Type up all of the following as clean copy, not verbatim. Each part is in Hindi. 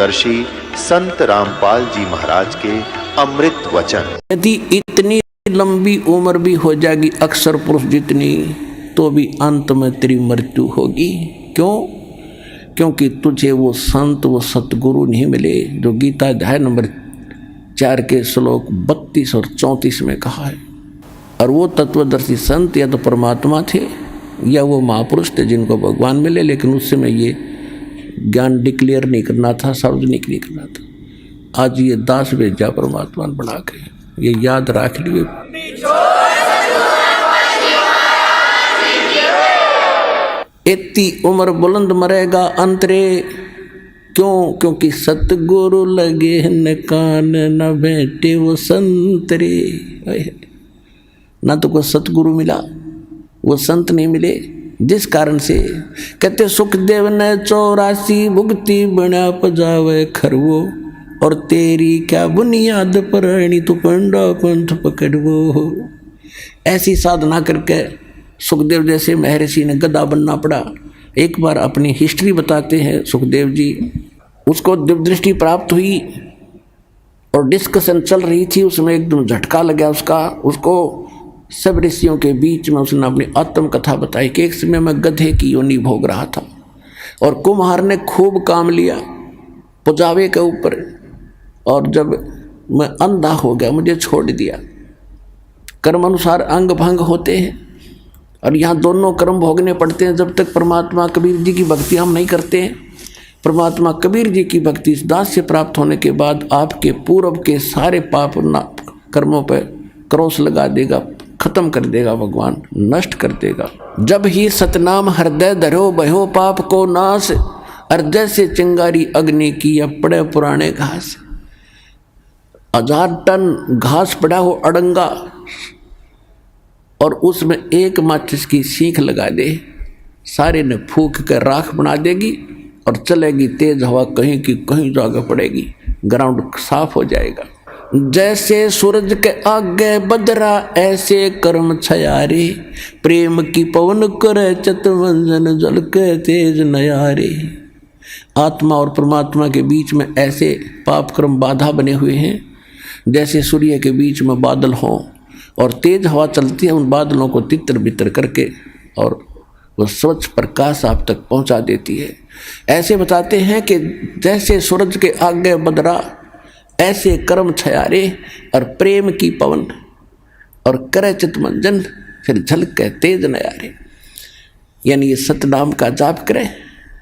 तत्वदर्शी संत रामपाल जी महाराज के अमृत वचन। यदि इतनी लंबी उम्र भी हो जाएगी अक्षर पुरुष जितनी, तो भी अंत में तेरी मृत्यु होगी। क्यों? क्योंकि तुझे वो संत, वो सतगुरु नहीं मिले जो गीता अध्याय नंबर 4 के श्लोक 32 और 34 में कहा है। और वो तत्वदर्शी संत या तो परमात्मा थे या वो महापुरुष थे जिनको भगवान मिले, लेकिन उस समय ये ज्ञान डिक्लेयर नहीं करना था, सार्वजनिक नहीं करना था। आज ये दास भेजा परमात्मा बना के, ये याद रख लिए। इतनी उम्र बुलंद मरेगा अंतरे। क्यों? क्योंकि सतगुरु लगे न कान, न बैठे वो संतरे। ना तो कोई सतगुरु मिला, वो संत नहीं मिले, जिस कारण से कहते सुखदेव ने 84 भुगती बना पजावे खरवो, और तेरी क्या बुनियाद पर तू पंडा पंथ पकड़वो। ऐसी साधना करके सुखदेव जैसे महर्षि ने गधा बनना पड़ा। एक बार अपनी हिस्ट्री बताते हैं सुखदेव जी। उसको दिव्य दृष्टि प्राप्त हुई और डिस्कशन चल रही थी, उसमें एकदम झटका लगा उसको सब ऋषियों के बीच में उसने अपनी आत्म कथा बताई कि एक समय मैं गधे की योनि भोग रहा था और कुम्हार ने खूब काम लिया पुजावे के ऊपर, और जब मैं अंधा हो गया मुझे छोड़ दिया। कर्म अनुसार अंग भंग होते हैं और यहाँ दोनों कर्म भोगने पड़ते हैं जब तक परमात्मा कबीर जी की भक्ति हम नहीं करते हैं। परमात्मा कबीर जी की भक्ति इस दास से प्राप्त होने के बाद आपके पूर्व के सारे पाप कर्मों पर क्रॉस लगा देगा, खत्म कर देगा, भगवान नष्ट कर देगा। जब ही सतनाम हृदय धरो बहो पाप को नाश, हृदय से चिंगारी अग्नि की या पड़े पुराने घास। 1000 टन घास पड़ा हो अड़ंगा और उसमें एक माचिस की सीख लगा दे, सारे ने फूंक कर राख बना देगी और चलेगी तेज हवा, कहीं की कहीं जगह पड़ेगी, ग्राउंड साफ हो जाएगा। जैसे सूरज के आगे बदरा ऐसे कर्म छयारे, प्रेम की पवन करे चितवंजन जल के तेज नयारे। आत्मा और परमात्मा के बीच में ऐसे पाप कर्म बाधा बने हुए हैं जैसे सूर्य के बीच में बादल हों और तेज हवा चलती है, उन बादलों को तितर बितर करके और वो स्वच्छ प्रकाश आप तक पहुंचा देती है। ऐसे बताते हैं कि जैसे सूरज के आगे बदरा ऐसे कर्म छयारे, और प्रेम की पवन और करे चितमंजन फिर झलके तेज नयारे। यानी ये सतनाम का जाप करें,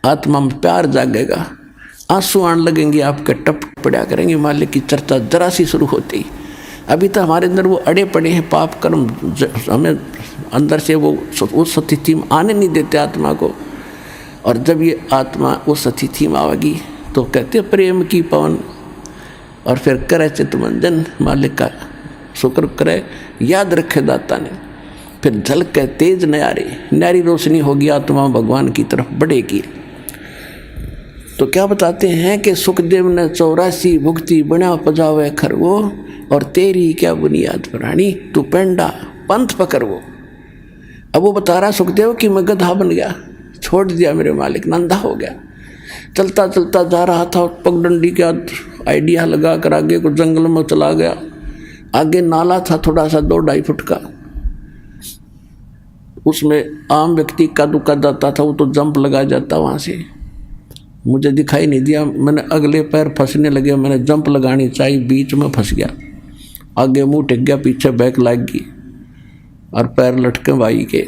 आत्मा में प्यार जागेगा, आंसू आने लगेंगे, आपके टप पड़ा करेंगे। मालिक की चर्चा जरा सी शुरू होती, अभी तो हमारे अंदर वो अड़े पड़े हैं पाप कर्म, हमें अंदर से वो उस स्थिति में आने नहीं देते आत्मा को। और जब ये आत्मा उस स्थिति में आवेगी तो कहते प्रेम की पवन, और फिर करे चितमंजन, मालिक का शुक्र करे, याद रखे दाता ने, फिर झलके तेज न्यारी रोशनी होगी, आत्मा भगवान की तरफ बढ़ेगी। तो क्या बताते हैं कि सुखदेव ने 84 भुगती बना पजावे खरवो, और तेरी क्या बुनियाद प्राणी तू पेंडा पंथ पकड़वो। अब वो बता रहा सुखदेव कि मैं गधा बन गया, छोड़ दिया मेरे मालिक, नंदा हो गया, चलता चलता जा रहा था, पगडंडी का आइडिया लगा कर आगे को जंगल में चला गया। आगे नाला था थोड़ा सा 2-2.5 फुट का, उसमें आम व्यक्ति कदम जाता था, वो तो जंप लगा जाता वहाँ से। मुझे दिखाई नहीं दिया, मैंने अगले पैर फंसने लगे, मैंने जंप लगानी चाहिए, बीच में फंस गया, आगे मुंह टिक गया, पीछे बैक लग गई और पैर लटके भाई के।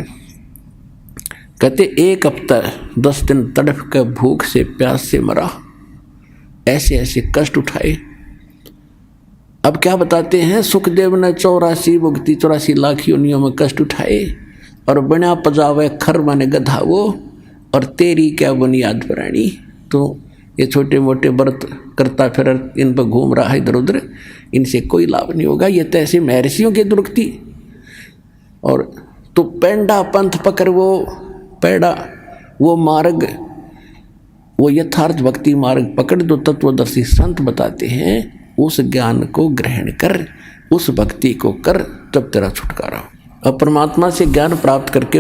कहते 1 हफ्ता 10 दिन तड़प के भूख से प्यास से मरा, ऐसे ऐसे कष्ट उठाए। अब क्या बताते हैं सुखदेव ने 84 भुगती 84 लाख योनियों में कष्ट उठाए, और बना पजावे खर माने गधा वो, और तेरी क्या बुनियाद प्राणी। तो ये छोटे मोटे व्रत करता फिर इन पर घूम रहा है इधर उधर, इनसे कोई लाभ नहीं होगा। ये तो ऐसे महर्षियों की दुर्गति। और तो पेंडा पंथ पकड़, वो पेड़ा वो मार्ग, वो यथार्थ भक्ति मार्ग पकड़ दो। तत्वदर्शी संत बताते हैं उस ज्ञान को ग्रहण कर, उस भक्ति को कर, तब तेरा छुटकारा हो। अब परमात्मा से ज्ञान प्राप्त करके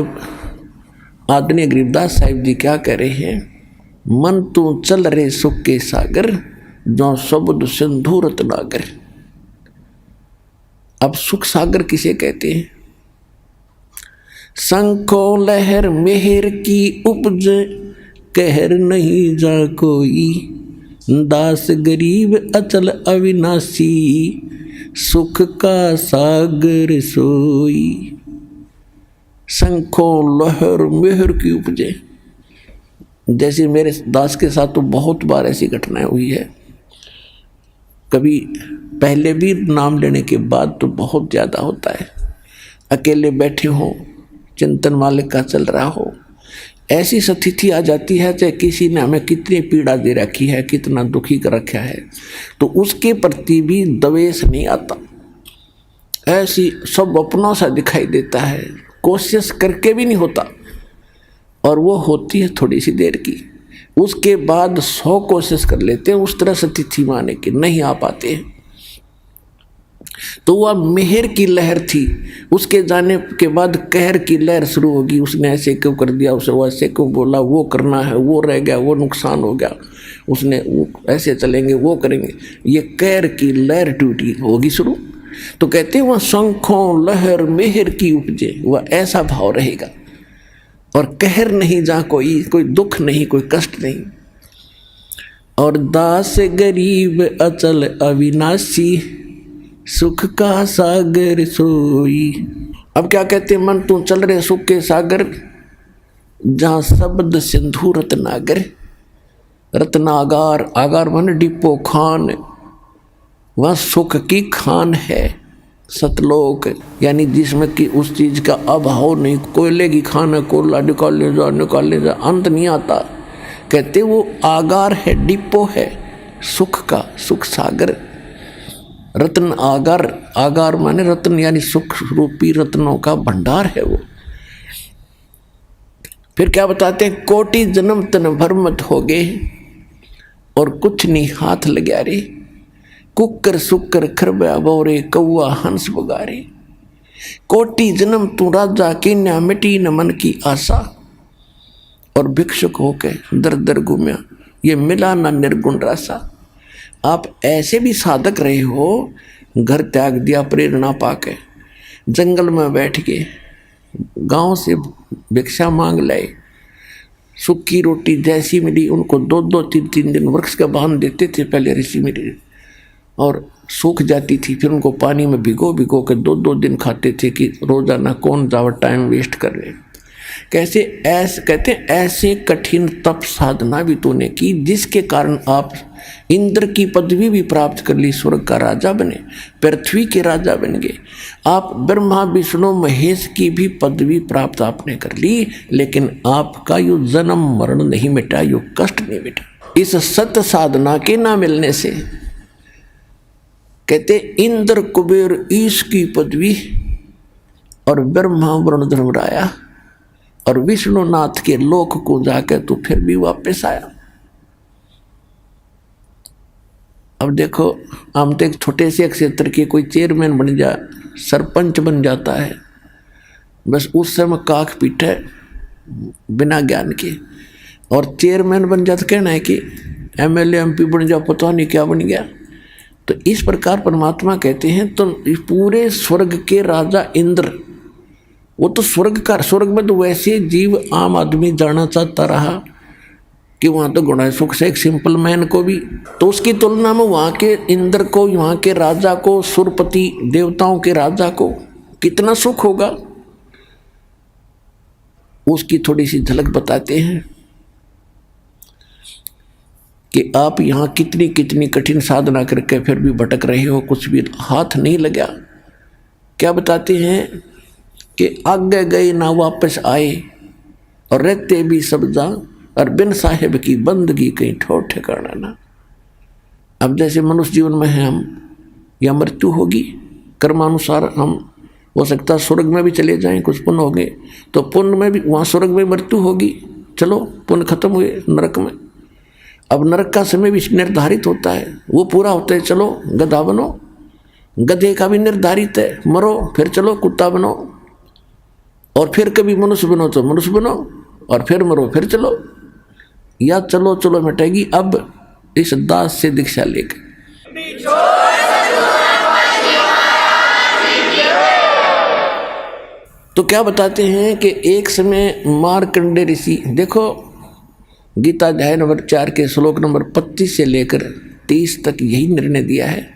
आदरणीय गरीबदास साहिब जी क्या कह रहे हैं, मन तू चल रे सुख के सागर, जो शब्द सिंधु रत्नागर। अब सुख सागर किसे कहते हैं? शंखो लहर मेहर की उपज, कहर नहीं जा कोई, दास गरीब अचल अविनाशी, सुख का सागर सोई। शंखो लहर मेहर की उपजे। जैसे मेरे दास के साथ तो बहुत बार ऐसी घटनाएं हुई है, कभी पहले भी नाम लेने के बाद तो बहुत ज़्यादा होता है। अकेले बैठे हो, चिंतन मालिक का चल रहा हो, ऐसी स्थिति आ जाती है चाहे किसी ने हमें कितनी पीड़ा दे रखी है, कितना दुखी कर रखा है, तो उसके प्रति भी द्वेष नहीं आता। ऐसी सब अपनों सा दिखाई देता है, कोशिश करके भी नहीं होता, और वो होती है थोड़ी सी देर की। उसके बाद 100 कोशिश कर लेते हैं उस तरह स्थिति में आने की, नहीं आ पाते हैं। तो वह मेहर की लहर थी, उसके जाने के बाद कहर की लहर शुरू होगी। उसने ऐसे क्यों कर दिया, उसे वो ऐसे क्यों बोला, वो करना है, वो रह गया, वो नुकसान हो गया, उसने वो ऐसे चलेंगे, वो करेंगे, ये कहर की लहर टूटी होगी शुरू। तो कहते हैं वह शंखों लहर मेहर की उपजे, वह ऐसा भाव रहेगा। और कहर नहीं जा कोई दुख नहीं, कोई कष्ट नहीं। और दास गरीब अचल अविनाशी, सुख का सागर सोई। अब क्या कहते हैं? मन तू चल रहे सुख के सागर, जहाँ शब्द सिंधु रत्नागर। रत्नागार, आगार मन डिपो खान, वह सुख की खान है। सतलोक यानी जिसमें कि उस चीज का अभाव नहीं। कोयले की खान है, कोयला निकाल ले जा, अंत नहीं आता। कहते वो आगार है, डिपो है सुख का, सुख सागर। रत्न आगार, आगार माने रत्न यानी सुख रूपी रत्नों का भंडार है वो। फिर क्या बताते हैं? कोटि जन्म तन भर मत हो गए, और कुछ नहीं हाथ लग्या रे। कुकर सुकर खरबा बोरे, कौआ हंस बगारे। कोटि जन्म तू राजा की न्या, मिटी न मन की आशा। और भिक्षुक होके दर दर घूमया, ये मिला ना निर्गुण रासा। आप ऐसे भी साधक रहे हो, घर त्याग दिया प्रेरणा पाके, जंगल में बैठ के गांव से भिक्षा मांग लाए, सूखी रोटी जैसी मिली उनको 2-2, 3-3 दिन वृक्ष का बांध देते थे पहले ऋषि मुनि, और सूख जाती थी। फिर उनको पानी में भिगो भिगो के 2-2 दिन खाते थे कि रोजाना कौन जावा टाइम वेस्ट कर रहे। कैसे ऐसे कहते ऐसे कठिन तप साधना भी तूने की, जिसके कारण आप इंद्र की पदवी भी प्राप्त कर ली, स्वर्ग का राजा बने, पृथ्वी के राजा बन गए। आप ब्रह्मा विष्णु महेश की भी पदवी प्राप्त आपने कर ली, लेकिन आपका यो जन्म मरण नहीं मिटा, यो कष्ट नहीं मिटा इस सत्य साधना के ना मिलने से। कहते इंद्र कुबेर ईश की पदवी, और ब्रह्मा वरुण धर्मराया और विष्णुनाथ के लोक को जाकर तो फिर भी वापस आया। अब देखो, हम तो एक छोटे से क्षेत्र के कोई चेयरमैन बन जा, सरपंच बन जाता है, बस उस समय काख पीटे बिना ज्ञान के, और चेयरमैन बन जाता कहना है कि एमएलए एमपी बन जा, पता नहीं क्या बन गया। तो इस प्रकार परमात्मा कहते हैं तो पूरे स्वर्ग के राजा इंद्र, वो तो स्वर्ग में तो वैसे जीव आम आदमी जाना चाहता रहा कि वहाँ तो गुण है सुख से, एक सिंपल मैन को भी। तो उसकी तुलना में वहाँ के इंद्र को, वहाँ के राजा को, सुरपति देवताओं के राजा को कितना सुख होगा, उसकी थोड़ी सी झलक बताते हैं कि आप यहाँ कितनी कितनी कठिन साधना करके फिर भी भटक रहे हो, कुछ भी हाथ नहीं लगा। क्या बताते हैं कि आगे गए ना वापस आए, और रहते भी सब जा, और बिन साहेब की बंदगी कहीं ठोर ठिकाना ना। अब जैसे मनुष्य जीवन में है हम, या मृत्यु होगी, कर्मानुसार हम हो सकता स्वर्ग में भी चले जाएं, कुछ पुण्य हो गए तो पुण्य में भी, वहाँ स्वर्ग में मृत्यु होगी, चलो पुण्य खत्म हुए, नरक में। अब नरक का समय भी निर्धारित होता है, वो पूरा होता है, चलो गधा बनो, गधे का भी निर्धारित है, मरो फिर चलो कुत्ता बनो, और फिर कभी मनुष्य बनो तो मनुष्य बनो, और फिर मरो फिर चलो, या चलो चलो मिटेगी। अब इस दास से दीक्षा लेकर। तो क्या बताते हैं कि एक समय मार्कंडेय ऋषि, देखो गीता अध्याय नंबर 4 के श्लोक नंबर 25 से लेकर 30 तक यही निर्णय दिया है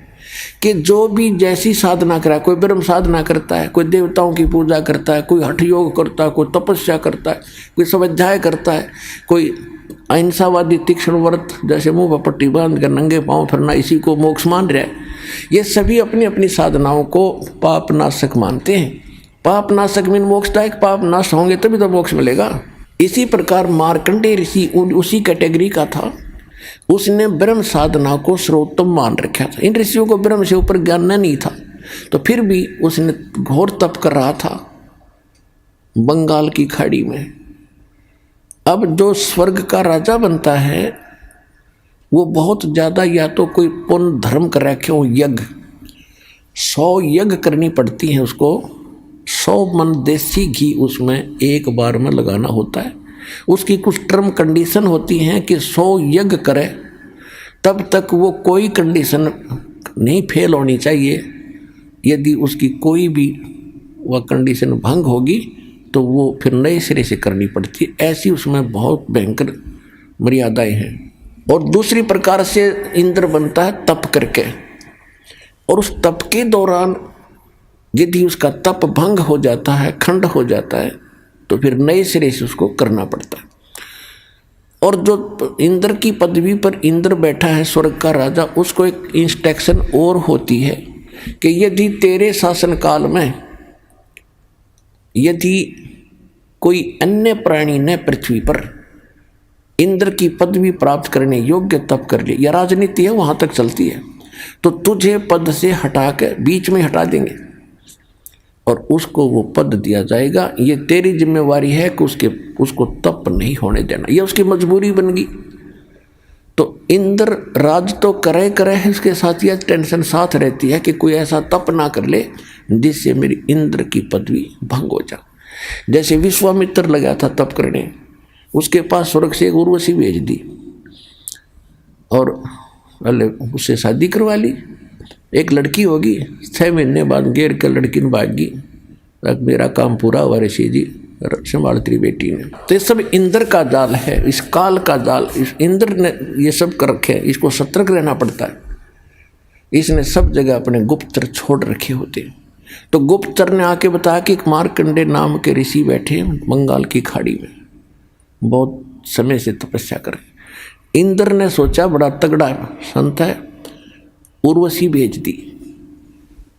कि जो भी जैसी साधना करा, कोई ब्रह्म साधना करता है, कोई देवताओं की पूजा करता है, कोई हठ योग करता है, कोई तपस्या करता है, कोई स्वाध्याय करता है, कोई अहिंसावादी तीक्ष्ण व्रत जैसे मुंह पर पट्टी बांध कर नंगे पांव फिरना, इसी को मोक्ष मान रहा है। ये सभी अपनी अपनी साधनाओं को पाप नाशक मानते हैं। पाप नाशक मीन मोक्षदायक, पाप नाश होंगे तभी तो मोक्ष मिलेगा। इसी प्रकार मार्कंडेय ऋषि उसी कैटेगरी का था। उसने ब्रह्म साधना को सर्वोत्तम मान रखा था। इन ऋषियों को ब्रह्म से ऊपर ज्ञान नहीं था, तो फिर भी उसने घोर तप कर रहा था बंगाल की खाड़ी में। अब जो स्वर्ग का राजा बनता है वो बहुत ज़्यादा या तो कोई पुण्य धर्म कर रखे हो, यज्ञ 100 यज्ञ करनी पड़ती है उसको, 100 मन देसी घी उसमें एक बार में लगाना होता है। उसकी कुछ टर्म कंडीशन होती हैं कि 100 यज्ञ करे तब तक वो कोई कंडीशन नहीं फेल होनी चाहिए। यदि उसकी कोई भी वह कंडीशन भंग होगी तो वो फिर नए सिरे से करनी पड़ती है। ऐसी उसमें बहुत भयंकर मर्यादाएं हैं। और दूसरी प्रकार से इंद्र बनता है तप करके, और उस तप के दौरान यदि उसका तप भंग हो जाता है, खंड हो जाता है, तो फिर नए सिरे से उसको करना पड़ता है। और जो इंद्र की पदवी पर इंद्र बैठा है, स्वर्ग का राजा, उसको एक इंस्ट्रक्शन और होती है कि यदि तेरे शासन काल में यदि कोई अन्य प्राणी ने पृथ्वी पर इंद्र की पदवी प्राप्त करने योग्य तप कर ले, या राजनीति है वहां तक चलती है, तो तुझे पद से हटा के बीच में हटा देंगे और उसको वो पद दिया जाएगा। ये तेरी जिम्मेवारी है कि उसको तप नहीं होने देना, ये उसकी मजबूरी बन गई। तो इंद्र राज तो करे है, उसके साथ यह टेंशन साथ रहती है कि कोई ऐसा तप ना कर ले जिससे मेरी इंद्र की पदवी भंग हो जाए। जैसे विश्वामित्र लगा था तप करने, उसके पास स्वर्ग से एक उर्वशी भेज दी और उससे शादी करवा ली। एक लड़की होगी, 6 महीने बाद घेर कर लड़की ने भागी, मेरा काम पूरा हुआ ऋषि जी, संभाल तेरी बेटी ने। तो ये सब इंद्र का जाल है, इस काल का जाल, इस इंद्र ने ये सब कर रखे हैं। इसको सतर्क रहना पड़ता है। इसने सब जगह अपने गुप्तचर छोड़ रखे होते हैं। तो गुप्तचर ने आके बताया कि एक मार्कंडेय नाम के ऋषि बैठे बंगाल की खाड़ी में, बहुत समय से तपस्या कर। इंद्र ने सोचा बड़ा तगड़ा संत है, उर्वशी भेज दी,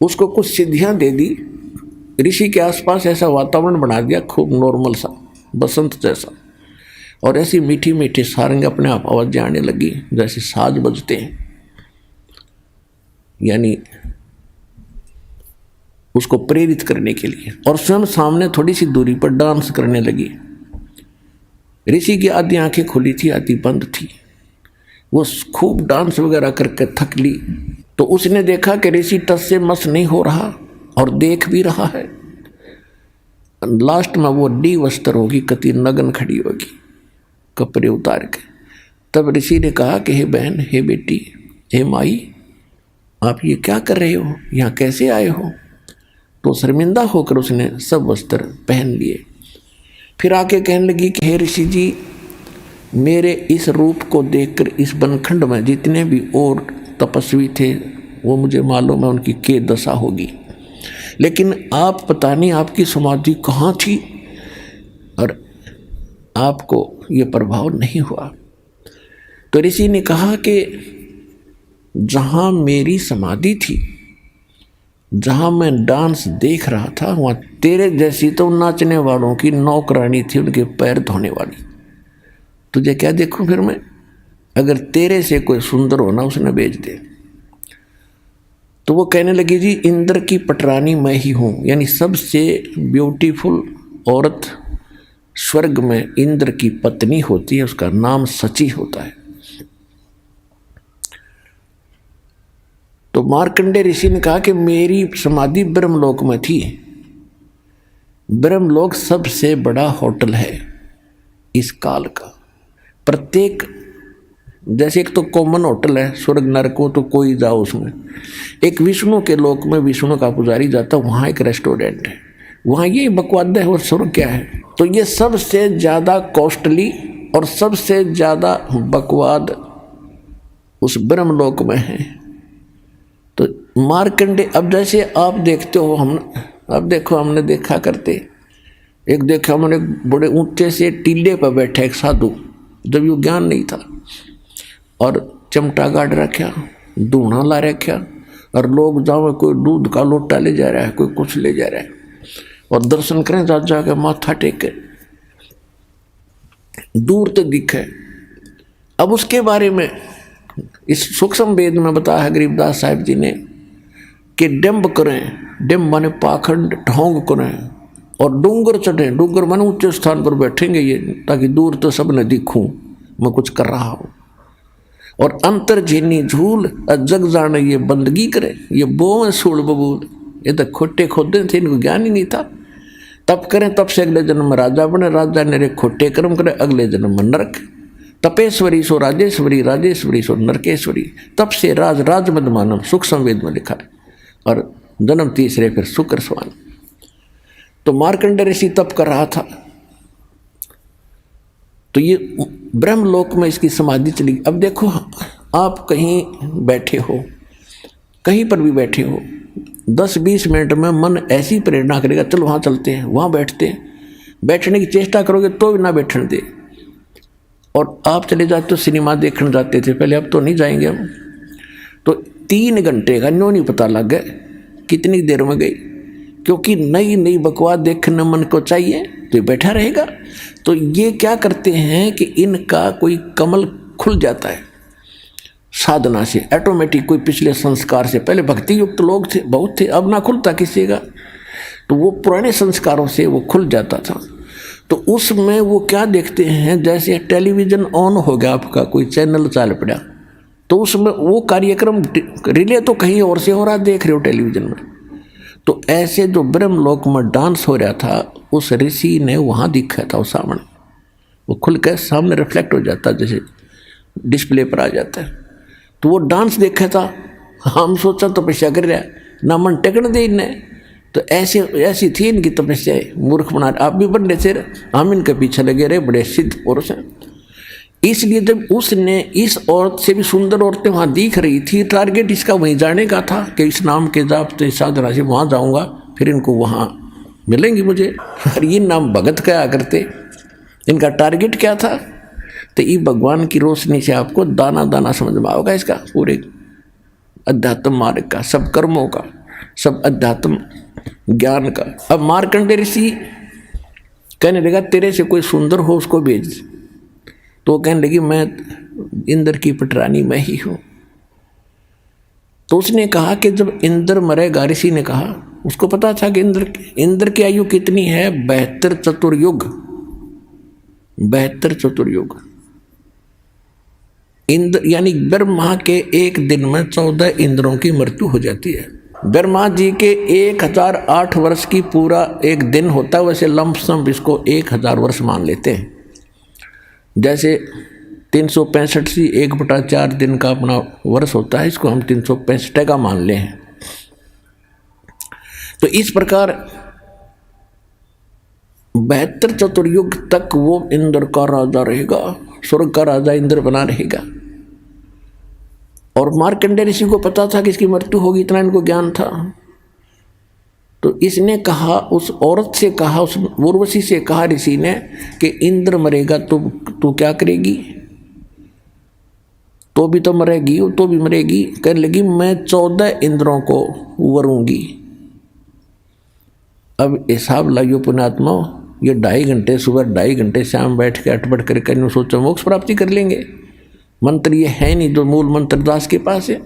उसको कुछ सिद्धियां दे दी, ऋषि के आसपास ऐसा वातावरण बना दिया खूब नॉर्मल सा, बसंत जैसा, और ऐसी मीठी मीठी सारंग अपने आप आवाज़ें आने लगी जैसे साज बजते हैं, यानी उसको प्रेरित करने के लिए। और स्वयं सामने थोड़ी सी दूरी पर डांस करने लगी। ऋषि की आधी आंखें खुली थी, आधी बंद थी। वो खूब डांस वगैरह करके थक ली। तो उसने देखा कि ऋषि टस से मस नहीं हो रहा और देख भी रहा है। लास्ट में वो डी वस्त्र होगी, कति नगन खड़ी होगी कपड़े उतार के। तब ऋषि ने कहा कि हे बहन, हे बेटी, हे माई, आप ये क्या कर रहे हो, यहाँ कैसे आए हो? तो शर्मिंदा होकर उसने सब वस्त्र पहन लिए। फिर आके कहने लगी कि हे ऋषि जी, मेरे इस रूप को देखकर इस बनखंड में जितने भी और तपस्वी थे वो मुझे मालूम है उनकी क्या दशा होगी, लेकिन आप पता नहीं आपकी समाधि कहाँ थी और आपको ये प्रभाव नहीं हुआ। तो ऋषि ने कहा कि जहाँ मेरी समाधि थी, जहाँ मैं डांस देख रहा था, वहाँ तेरे जैसी तो नाचने वालों की नौकरानी थी, उनके पैर धोने वाली। तुझे क्या देखूं फिर मैं? अगर तेरे से कोई सुंदर होना उसने भेज दे। तो वो कहने लगी जी, इंद्र की पटरानी मैं ही हूँ, यानी सबसे ब्यूटीफुल औरत स्वर्ग में इंद्र की पत्नी होती है, उसका नाम सची होता है। तो मार्कंडेय ऋषि ने कहा कि मेरी समाधि ब्रह्मलोक में थी। ब्रह्मलोक सबसे बड़ा होटल है इस काल का। प्रत्येक जैसे एक तो कॉमन होटल है स्वर्ग नरक को, तो कोई जाओ उसमें। एक विष्णु के लोक में विष्णु का पुजारी जाता, वहाँ एक रेस्टोरेंट है, वहाँ ये बकवाद है और स्वर्ग क्या है। तो ये सबसे ज़्यादा कॉस्टली और सबसे ज़्यादा बकवाद उस ब्रह्मलोक में है। तो मार्कंडे, अब जैसे आप देखते हो, हम अब देखो हमने देखा करते, एक देखा हमने बड़े ऊंचे से टीले पर बैठा एक साधु, जब ये ज्ञान नहीं था, और चमटा गाड़ रखा, धूना ला रखा, और लोग जाओ कोई दूध का लोटा ले जा रहा है, कोई कुछ ले जा रहा है, और दर्शन करें जा के माथा टेके, दूर तक दिखे। अब उसके बारे में इस सूक्ष्म वेद में बताया है गरीबदास साहिब जी ने कि डिम्ब करें, डिम्ब माने पाखंड ढोंग करें, और डूंगर चढ़ें, डूंगर माने ऊंचे स्थान पर बैठेंगे ये, ताकि दूर तो सब न दिखूं मैं कुछ कर रहा हूं, और अंतर झीनी झूल जग जाने ये बंदगी करे, ये बों सूल बबूल, ये तो खोटे खोदे थे, इनको ज्ञान ही नहीं था। तप करें, तप से अगले जन्म में राजा बने, राजा ने खोटे कर्म करे, अगले जन्म में नरक। तपेश्वरी सो राजेश्वरी, राजेश्वरी सो नरकेश्वरी, तप से राज राज मद मानव, सुख संवेद में लिखा है, और जन्म तीसरे फिर शुक्र स्वान। तो मार्कंडे ऋषि तप कर रहा था, तो ये ब्रह्मलोक में इसकी समाधि चली। अब देखो आप कहीं बैठे हो, कहीं पर भी बैठे हो, 10-20 मिनट में मन ऐसी प्रेरणा करेगा, चलो वहाँ चलते हैं, वहाँ बैठते हैं, बैठने की चेष्टा करोगे तो भी ना बैठने दे। और आप चले जाते हो, सिनेमा देखने जाते थे पहले, अब तो नहीं जाएंगे हम, तो 3 घंटे का न्यों नहीं पता लग गया कितनी देर में गई, क्योंकि नई नई बकवास देखने मन को चाहिए, तो बैठा रहेगा। तो ये क्या करते हैं कि इनका कोई कमल खुल जाता है साधना से ऑटोमेटिक, कोई पिछले संस्कार से, पहले भक्ति युक्त लोग थे बहुत थे, अब ना खुलता किसी का, तो वो पुराने संस्कारों से वो खुल जाता था। तो उसमें वो क्या देखते हैं, जैसे टेलीविज़न ऑन हो गया आपका, कोई चैनल चाल पड़ा, तो उसमें वो कार्यक्रम रिले तो कहीं और से हो रहा, देख रहे हो टेलीविज़न में। तो ऐसे जो ब्रह्मलोक में डांस हो रहा था, उस ऋषि ने वहाँ दिखा था, वो सामने वो खुल कर सामने रिफ्लेक्ट हो जाता, जैसे डिस्प्ले पर आ जाता है। तो वो डांस देखा था, हम सोचा तपस्या कर रहा है, ना मन टेकन दे इन्हें, तो ऐसी थी इनकी तपस्या, मूर्ख बना। आप भी बड़े से हम इनके पीछे लगे रहे, बड़े सिद्ध पुरुष हैं। इसलिए जब उसने इस औरत से भी सुंदर औरतें वहाँ दिख रही थी, टारगेट इसका वहीं जाने का था कि इस नाम के जाप से साधना से वहाँ जाऊँगा, फिर इनको वहाँ मिलेंगी मुझे। और ये नाम भगत क्या करते, इनका टारगेट क्या था, तो ये भगवान की रोशनी से आपको दाना दाना समझ में आओगा इसका पूरे अध्यात्म मार्ग का, सब कर्मों का, सब अध्यात्म ज्ञान का। अब मार्कंडे ऋषि कहने लगा तेरे से कोई सुंदर हो उसको भेज, तो कहने लगी मैं इंद्र की पटरानी मैं ही हूँ। तो उसने कहा कि जब इंद्र मरेगा, ऋषि ने कहा, उसको पता था कि इंद्र की आयु कितनी है, 72 चतुर्युग, 72 चतुर्युग। इंद्र यानी ब्रह्मा के एक दिन में 14 इंद्रों की मृत्यु हो जाती है। ब्रह्मा जी के 1008 वर्ष की पूरा एक दिन होता है, वैसे लंपसम इसको 1000 वर्ष मान लेते हैं। जैसे 365 से 1/4 दिन का अपना वर्ष होता है, इसको हम 365 का मान ले हैं। तो इस प्रकार 72 चतुर्युग तक वो इंद्र का राजा रहेगा, स्वर्ग का राजा इंद्र बना रहेगा। और मार्कंडे ऋषि को पता था कि इसकी मृत्यु होगी, इतना इनको ज्ञान था। तो इसने कहा, उस औरत से कहा, उस उर्वशी से कहा ऋषि ने कि इंद्र मरेगा तो तू क्या करेगी, तो भी तो मरेगी, तो भी मरेगी। कहने लगी मैं 14 इंद्रों को वरूंगी। अब हिसाब लाइयो पुण्यात्मा, ये 2.5 घंटे सुबह 2.5 घंटे शाम बैठ के अटपट करके सोचो मोक्ष प्राप्ति कर लेंगे। मंत्र ये है नहीं जो मूल मंत्र दास के पास है।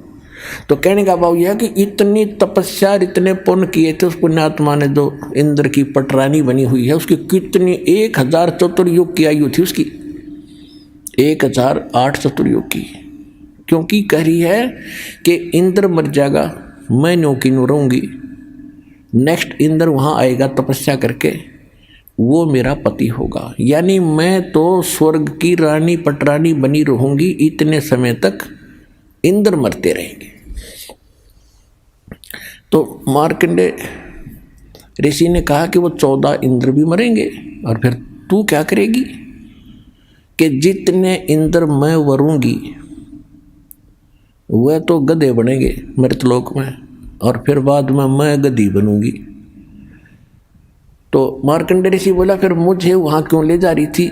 तो कहने का भाव यह कि इतनी तपस्या, इतने पुण्य किए थे उस पुण्यात्मा ने, जो इंद्र की पटरानी बनी हुई है, उसकी कितनी 1000 चतुर्युग की आयु थी उसकी, 1008 चतुर्युग की। क्योंकि कह रही है कि इंद्र मर जाएगा, मैं न्यों की न्यों रहूँगी, नेक्स्ट इंद्र वहाँ आएगा तपस्या करके, वो मेरा पति होगा। यानी मैं तो स्वर्ग की रानी पटरानी बनी रहूंगी इतने समय तक, इंद्र मरते रहेंगे। तो मार्कंडेय ऋषि ने कहा कि वो 14 इंद्र भी मरेंगे, और फिर तू क्या करेगी कि जितने इंद्र मैं वरूंगी वह तो गधे बनेंगे मृतलोक में, और फिर बाद में मैं गधी बनूंगी। तो मार्कंडेय ऋषि बोला फिर मुझे वहाँ क्यों ले जा रही थी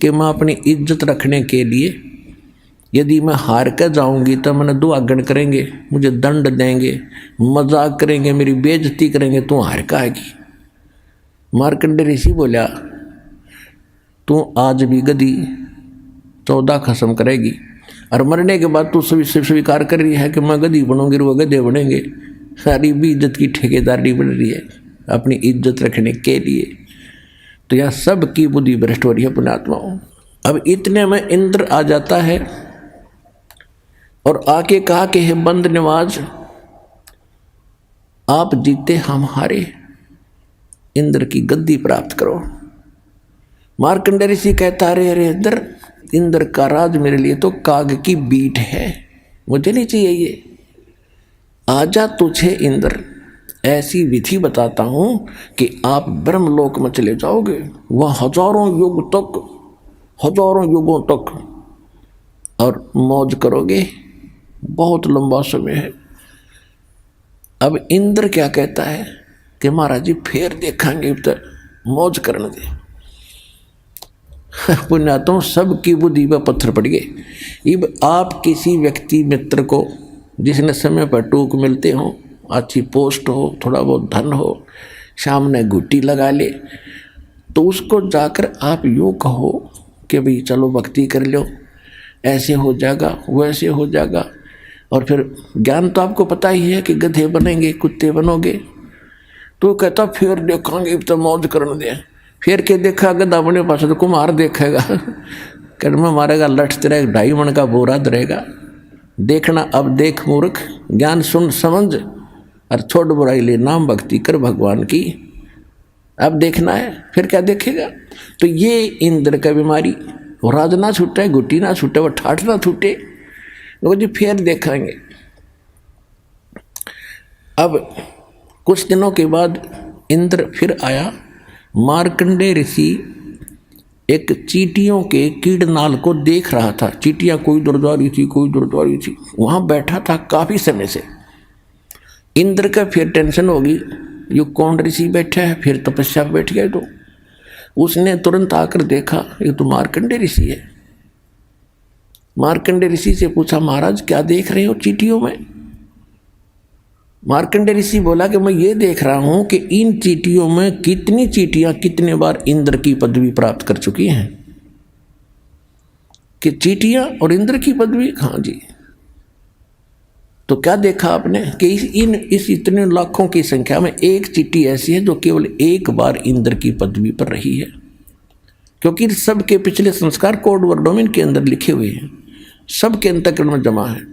कि मैं अपनी इज्जत रखने के लिए, यदि मैं हार कर जाऊंगी तो मैंने दुआगन करेंगे, मुझे दंड देंगे, मजाक करेंगे, मेरी बेइज्जती करेंगे, तू हार का आएगी। मार्कंडेय ऋषि बोला तू आज भी गधी 14 खत्म करेगी, और मरने के बाद तू स्वीकार कर रही है कि मैं गधी बनूंगी, वो गधे बनेंगे। सारी भी इज्जत की ठेकेदारी बन रही है अपनी इज्जत रखने के लिए। तो यह सब की बुद्धि भ्रष्ट हो रही है पुण्यात्माओं। अब इतने में इंद्र आ जाता है और आके कहा कि हे बंद नवाज, आप जीते हम हारे, इंद्र की गद्दी प्राप्त करो। मार्कंडेय ऋषि कहता अरे इंद्र का राज मेरे लिए तो काग की बीट है, मुझे नहीं चाहिए ये। आजा तुझे इंद्र ऐसी विधि बताता हूं कि आप ब्रह्मलोक में चले जाओगे, वह हजारों युगों तक और मौज करोगे, बहुत लंबा समय है। अब इंद्र क्या कहता है कि महाराज जी फिर देखेंगे, तो मौज करने दे। पुण्यात्माओं सबकी बुद्धि पर पत्थर पड़ गए। अब आप किसी व्यक्ति मित्र को जिसने समय पर टूक मिलते हो, अच्छी पोस्ट हो, थोड़ा बहुत धन हो, सामने घुट्टी लगा ले, तो उसको जाकर आप यूँ कहो कि भाई चलो भक्ति कर लो, ऐसे हो जाएगा वैसे हो जाएगा, और फिर ज्ञान तो आपको पता ही है कि गधे बनेंगे कुत्ते बनोगे। तो कहता फिर देखेंगे तो मौज करने दे। फिर के देखा गधा बने पास तो कुम्हार देखेगा, कर्म मारेगा, लठ तेरा 2.5 मन का बोरा धरेगा। देखना अब देख मूर्ख, ज्ञान सुन समझ और छोड़ बुराई ले, नाम भक्ति कर भगवान की। अब देखना है, फिर क्या देखेगा। तो ये इंद्र का बीमारी, वो राज ना छूटे, गुट्टी ना छूटे, वो ठाठ ना छूटे, वो जी फिर देखेंगे। अब कुछ दिनों के बाद इंद्र फिर आया। मार्कंडेय ऋषि एक चींटियों के कीड़नाल को देख रहा था। चींटियां कोई दूर जा रही थी, कोई दूर जा रही थी, वहां बैठा था काफी समय से। इंद्र का फिर टेंशन होगी, ये कौन ऋषि बैठा है, फिर तपस्या पे बैठ गए। तो उसने तुरंत आकर देखा ये तो मार्कंडेय ऋषि है। मार्कंडेय ऋषि से पूछा महाराज क्या देख रहे हो चींटियों में। मार्कंडेय ऋषि बोला कि मैं ये देख रहा हूं कि इन चींटियों में कितनी चींटियां कितने बार इंद्र की पदवी प्राप्त कर चुकी हैं। कि चींटियां और इंद्र की पदवी, हाँ जी। तो क्या देखा आपने कि इस इतने लाखों की संख्या में एक चींटी ऐसी है जो केवल एक बार इंद्र की पदवी पर रही है, क्योंकि सबके पिछले संस्कार कोड वर्डों के अंदर लिखे हुए हैं, सबके अंतःकरण में जमा है।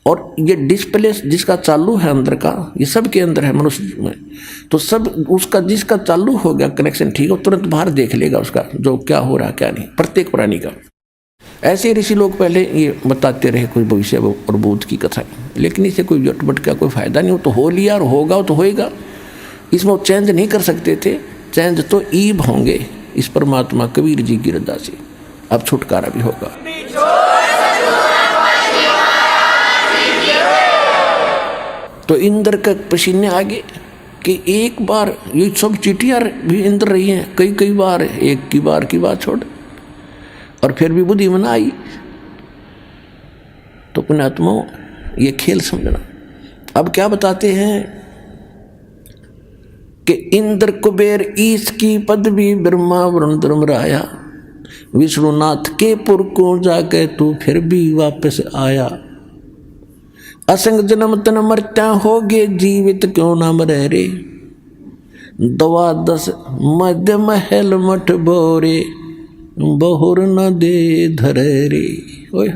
और ये डिस्प्ले जिसका चालू है अंदर का, ये सब के अंदर है मनुष्य में। तो सब उसका जिसका चालू हो गया कनेक्शन ठीक है, तुरंत बाहर देख लेगा उसका जो क्या हो रहा क्या नहीं, प्रत्येक प्राणी का। ऐसे ऋषि लोग पहले ये बताते रहे कोई भविष्य और बोध की कथा, लेकिन इसे कोई जटपट का कोई फायदा नहीं हो। तो हो लिया और होगा तो होएगा, इसमें वो चेंज नहीं कर सकते थे। चेंज तो ईब होंगे इस परमात्मा कबीर जी की रजा से। अब छुटकारा भी होगा। तो इंद्र का पसीने आगे कि एक बार ये सब चींटियां भी इंद्र रही हैं, कई बार, एक की बात छोड़, और फिर भी बुद्धि में ना आई। तो पुण्यात्माओं ये खेल समझना। अब क्या बताते हैं कि इंद्र कुबेर ईश की पदवी ब्रह्मा वरुण धर्मराया, विष्णुनाथ के पुर को जाके तू फिर भी वापस आया। असंग जन्म तन मरता होगे जीवित क्यों ना मरे रे, 12 मध्य महल मठ बोरे बहुर न दे धरे रे। ओए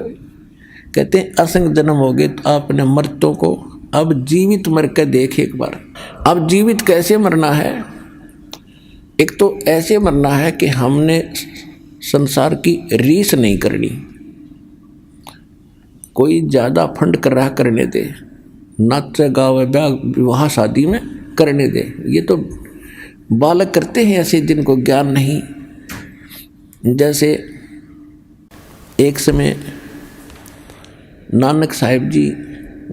कहते हैं असंग जन्म हो गए तो आपने मर्तों को अब जीवित मर के देख एक बार। अब जीवित कैसे मरना है एक तो ऐसे मरना है कि हमने संसार की रीस नहीं करनी, कोई ज़्यादा फंड कर रहा करने दे, नाच गावे ब्याह विवाह शादी में करने दे। ये तो बालक करते हैं ऐसे जिनको ज्ञान नहीं। जैसे एक समय नानक साहिब जी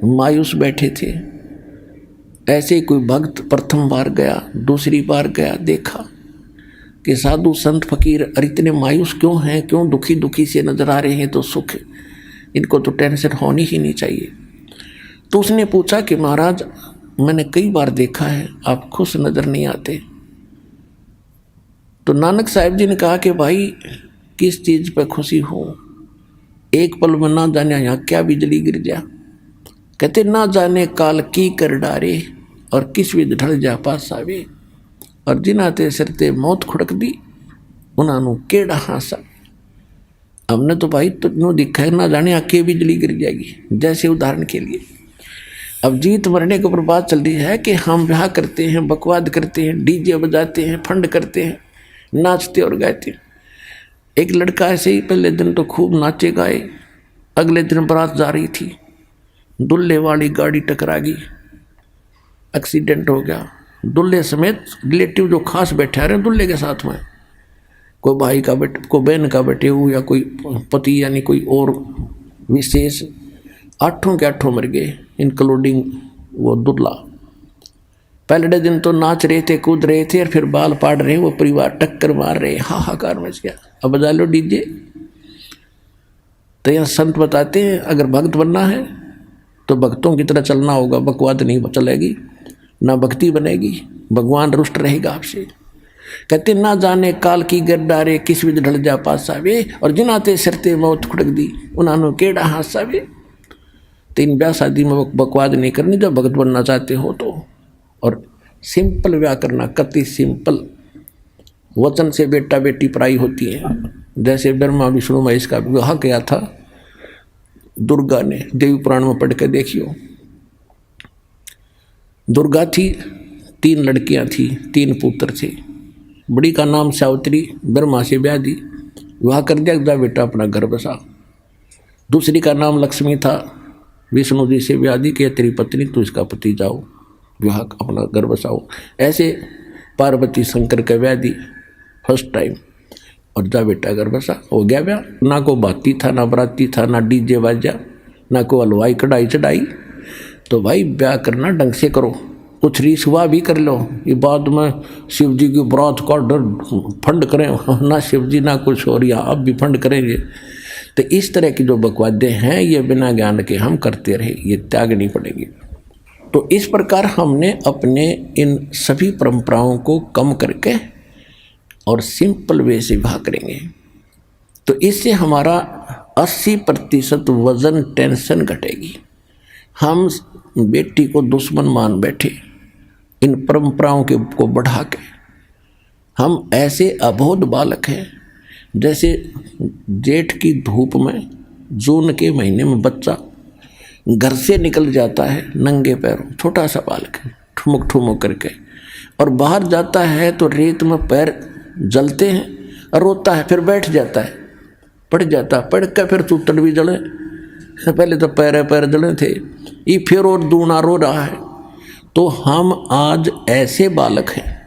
मायूस बैठे थे, ऐसे ही कोई भक्त प्रथम बार गया, दूसरी बार गया, देखा कि साधु संत फकीर इतने मायूस क्यों हैं, क्यों दुखी दुखी से नजर आ रहे हैं, तो सुख, इनको तो टेंशन होनी ही नहीं चाहिए। तो उसने पूछा कि महाराज मैंने कई बार देखा है आप खुश नजर नहीं आते। तो नानक साहिब जी ने कहा कि भाई किस चीज़ पर खुशी हो, एक पल में ना जाने यहाँ क्या बिजली गिर जा। कहते ना जाने काल की कर डारे और किस विध ढल जा पास आवे, और जिनाते सिरते मौत खुड़क दी उन्होंने केड़ा हासा। हमने तो भाई तुझे दिखा है ना जाने आके बिजली गिर जाएगी। जैसे उदाहरण के लिए अब जीत मरने के ऊपर बात चल रही है कि हम ब्याह करते हैं, बकवाद करते हैं, डीजे बजाते हैं, फंड करते हैं, नाचते और गाते। एक लड़का ऐसे ही पहले दिन तो खूब नाचे गाए, अगले दिन बारात जा रही थी, दुल्हे वाली गाड़ी टकरा गई, एक्सीडेंट हो गया। दुल्हे समेत रिलेटिव जो खास बैठे आ रहे हैं दुल्हे के साथ में, कोई भाई का बेटे, कोई बहन का बेटे हो, या कोई पति यानी कोई और विशेष, 8 के 8 मर गए इंक्लूडिंग वो दुल्हा। पहले दिन तो नाच रहे थे, कूद रहे थे, और फिर बाल पाड़ रहे, वो परिवार टक्कर मार रहे, हाहाकार मच गया। अब बजा लो डीजे। तो यहाँ संत बताते हैं अगर भक्त बनना है तो भक्तों की तरह चलना होगा, बकवाद नहीं चलेगी, ना भक्ति बनेगी, भगवान रुष्ट रहेगा आपसे। कहते ना जाने काल की गरदारे किस विध ढल जा पास आवे, और जिनाते सिरते मौत खुड़क दी उन्होंने केड़ा हास आवे। तीन ब्याह शादी में बकवाद नहीं करनी जब भगत बनना चाहते हो तो। और सिंपल ब्याह करना, कति सिंपल। वचन से बेटा बेटी पराई होती है। जैसे ब्रह्मा विष्णु महेश का विवाह किया था दुर्गा ने, देवी पुराण में पढ़ के देखियो। दुर्गा थी, 3 लड़कियां थी, 3 पुत्र थे। बड़ी का नाम सावित्री, ब्रह्मा से ब्याह दी, विवाह कर दिया, जा बेटा अपना घर बसा। दूसरी का नाम लक्ष्मी था, विष्णु जी से ब्याह दी कि तेरी पत्नी तू इसका पति जाओ, विवाह अपना घर बसाओ। ऐसे पार्वती शंकर का ब्याह दी फर्स्ट टाइम, और जा बेटा घर बसा, हो गया ब्याह। ना को बाती था, ना बराती था, ना डीजे बाजा, ना को हलवाई कढ़ाई चढ़ाई। तो भाई ब्याह करना ढंग से करो, कुछ रीस हुआ भी कर लो। ये बाद में शिव जी की बरात का डर फंड करें, ना शिव जी ना कुछ और, या अब भी फंड करेंगे। तो इस तरह की जो बकवादें हैं ये बिना ज्ञान के हम करते रहे, ये त्यागनी पड़ेगी। तो इस प्रकार हमने अपने इन सभी परंपराओं को कम करके और सिंपल वे से विवाह करेंगे, तो इससे हमारा 80% वजन टेंशन घटेगी। हम बेटी को दुश्मन मान बैठे इन परंपराओं के को बढ़ा के। हम ऐसे अबोध बालक हैं, जैसे जेठ की धूप में जून के महीने में बच्चा घर से निकल जाता है नंगे पैरों, छोटा सा बालक है, ठुमक ठुमक करके, और बाहर जाता है तो रेत में पैर जलते हैं, और रोता है, फिर बैठ जाता है, पड़ जाता, पड़ कर फिर चूतड़ भी जले। पहले तो पैर जले थे, ये फिर और दूना रो रहा है। तो हम आज ऐसे बालक हैं,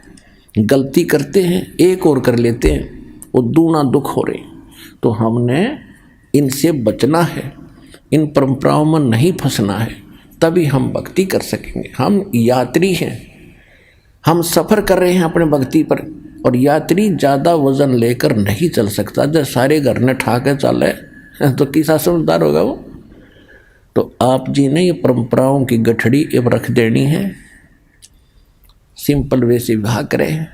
गलती करते हैं, एक और कर लेते हैं, वो दूना दुख हो रहे। तो हमने इनसे बचना है, इन परंपराओं में नहीं फंसना है, तभी हम भक्ति कर सकेंगे। हम यात्री हैं, हम सफ़र कर रहे हैं अपने भक्ति पर, और यात्री ज़्यादा वजन लेकर नहीं चल सकता। जब सारे घर ने ठा के चले तो किसा समझदार होगा वो। तो आप जी ने ये परंपराओं की गठड़ी अब रख देनी है, सिंपल वे से विवाह करें।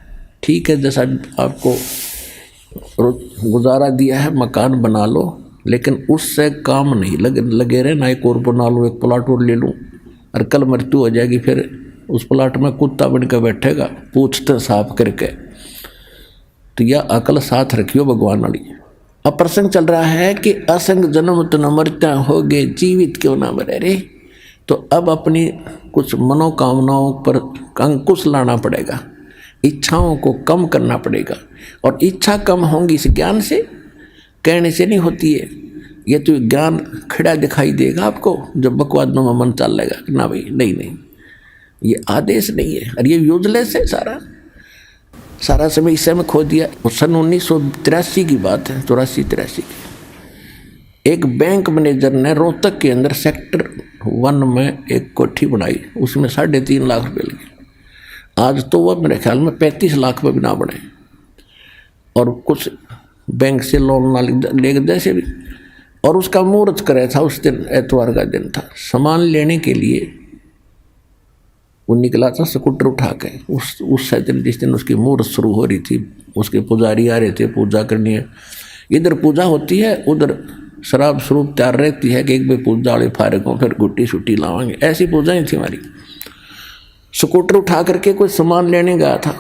ठीक है, जैसा आपको गुजारा दिया है मकान बना लो, लेकिन उससे काम नहीं लगे रहे, ना एक और बना लो, एक प्लाट और ले लूँ, और कल मृत्यु हो जाएगी, फिर उस प्लाट में कुत्ता बन कर बैठेगा पूछते साफ करके। तो यह अकल साथ रखियो भगवान वाली। अब प्रसंग चल रहा है कि असंग जन्म तो न मरता हो गए, जीवित क्यों ना मरे रे। तो अब अपनी कुछ मनोकामनाओं पर अंकुश लाना पड़ेगा। इच्छाओं को कम करना पड़ेगा। और इच्छा कम होंगी इस ज्ञान से, कहने से नहीं होती है। ये तो ज्ञान खड़ा दिखाई देगा आपको जब बकवादों में मन चल लेगा कि ना भाई नहीं नहीं, ये आदेश नहीं है और ये यूजलेस है। सारा समय इस समय खो दिया। सन 1983 की बात है, 84-83 की। एक बैंक मैनेजर ने रोहतक के अंदर सेक्टर 1 में एक कोठी बनाई, उसमें 3.5 लाख रुपए लगे। आज तो वह मेरे ख्याल में 35 लाख में भी ना बने, और कुछ बैंक से लोन ना ले जैसे भी। और उसका मुहूर्त करे था उस दिन, एतवार का दिन था। सामान लेने के लिए वो निकला था स्कूटर उठा के। उस दिन जिस दिन उसकी मुहूर्त शुरू हो रही थी, उसके पुजारी आ रहे थे, पूजा करनी है। इधर पूजा होती है, उधर शराब स्वरूप तैयार रहती है कि एक बार पूजा वाले फारग हों, फिर गुट्टी छुट्टी लावांगे। ऐसी पूजा ही थी हमारी। स्कूटर उठा करके कोई सामान लेने गया था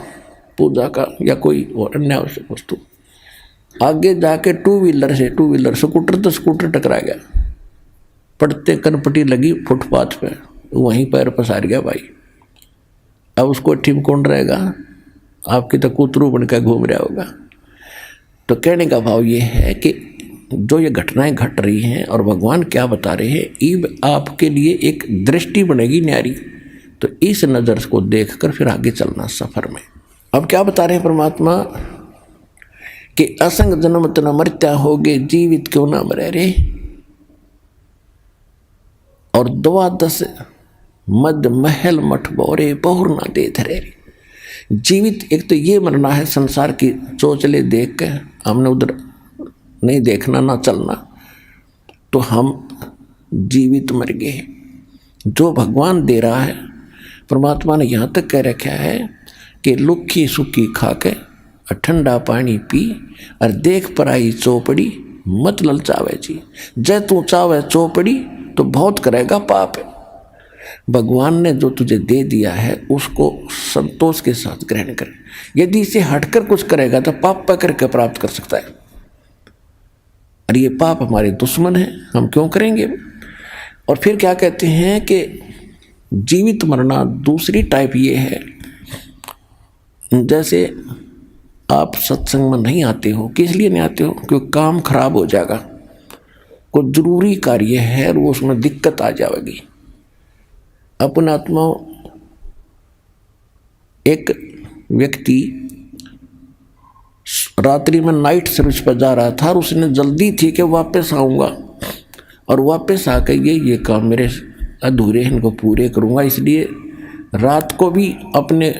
पूजा का या कोई और अन्य आवश्यक वस्तु। आगे जाके टू व्हीलर स्कूटर टकरा गया। पड़ते कनपटी लगी फुटपाथ पे, वहीं पैर पसार गया भाई। अब उसको ठीक कौन रहेगा? आपकी तो कूतरू बनकर घूम रहा होगा। तो कहने का भाव ये है कि जो ये घटनाएं घट रही हैं और भगवान क्या बता रहे हैं, ईब आपके लिए एक दृष्टि बनेगी न्यारी। तो इस नज़र को देखकर फिर आगे चलना सफर में। अब क्या बता रहे हैं परमात्मा कि असंग जन्म तना मर्त्या होगे, जीवित क्यों ना मरे रे। और 12 मद महल मठ बोरे बहुर ना दे धरे रे। जीवित एक तो ये मरना है, संसार की चोचले देख के हमने उधर नहीं देखना ना चलना, तो हम जीवित मर गए। जो भगवान दे रहा है, परमात्मा ने यहाँ तक कह रखा है कि लुक्खी सुखी खा के ठंडा पानी पी और देख पराई चौपड़ी मत ललचावे जी। जय तू चावे चौपड़ी तो बहुत करेगा पाप है। भगवान ने जो तुझे दे दिया है उसको संतोष के साथ ग्रहण कर। यदि इसे हटकर कुछ करेगा तो पाप पकड़ के प्राप्त कर सकता है, और ये पाप हमारे दुश्मन है, हम क्यों करेंगे। और फिर क्या कहते हैं कि जीवित मरना दूसरी टाइप ये है, जैसे आप सत्संग में नहीं आते हो। किस लिए नहीं आते हो? क्योंकि काम खराब हो जाएगा, कोई जरूरी कार्य है और वो उसमें दिक्कत आ जाएगी। अपना आत्मा एक व्यक्ति रात्रि में नाइट सर्विस पर जा रहा था और उसने जल्दी थी कि वापस आऊँगा, और वापस आकर ये काम मेरे अधूरे हैं, इनको पूरे करूँगा, इसलिए रात को भी अपने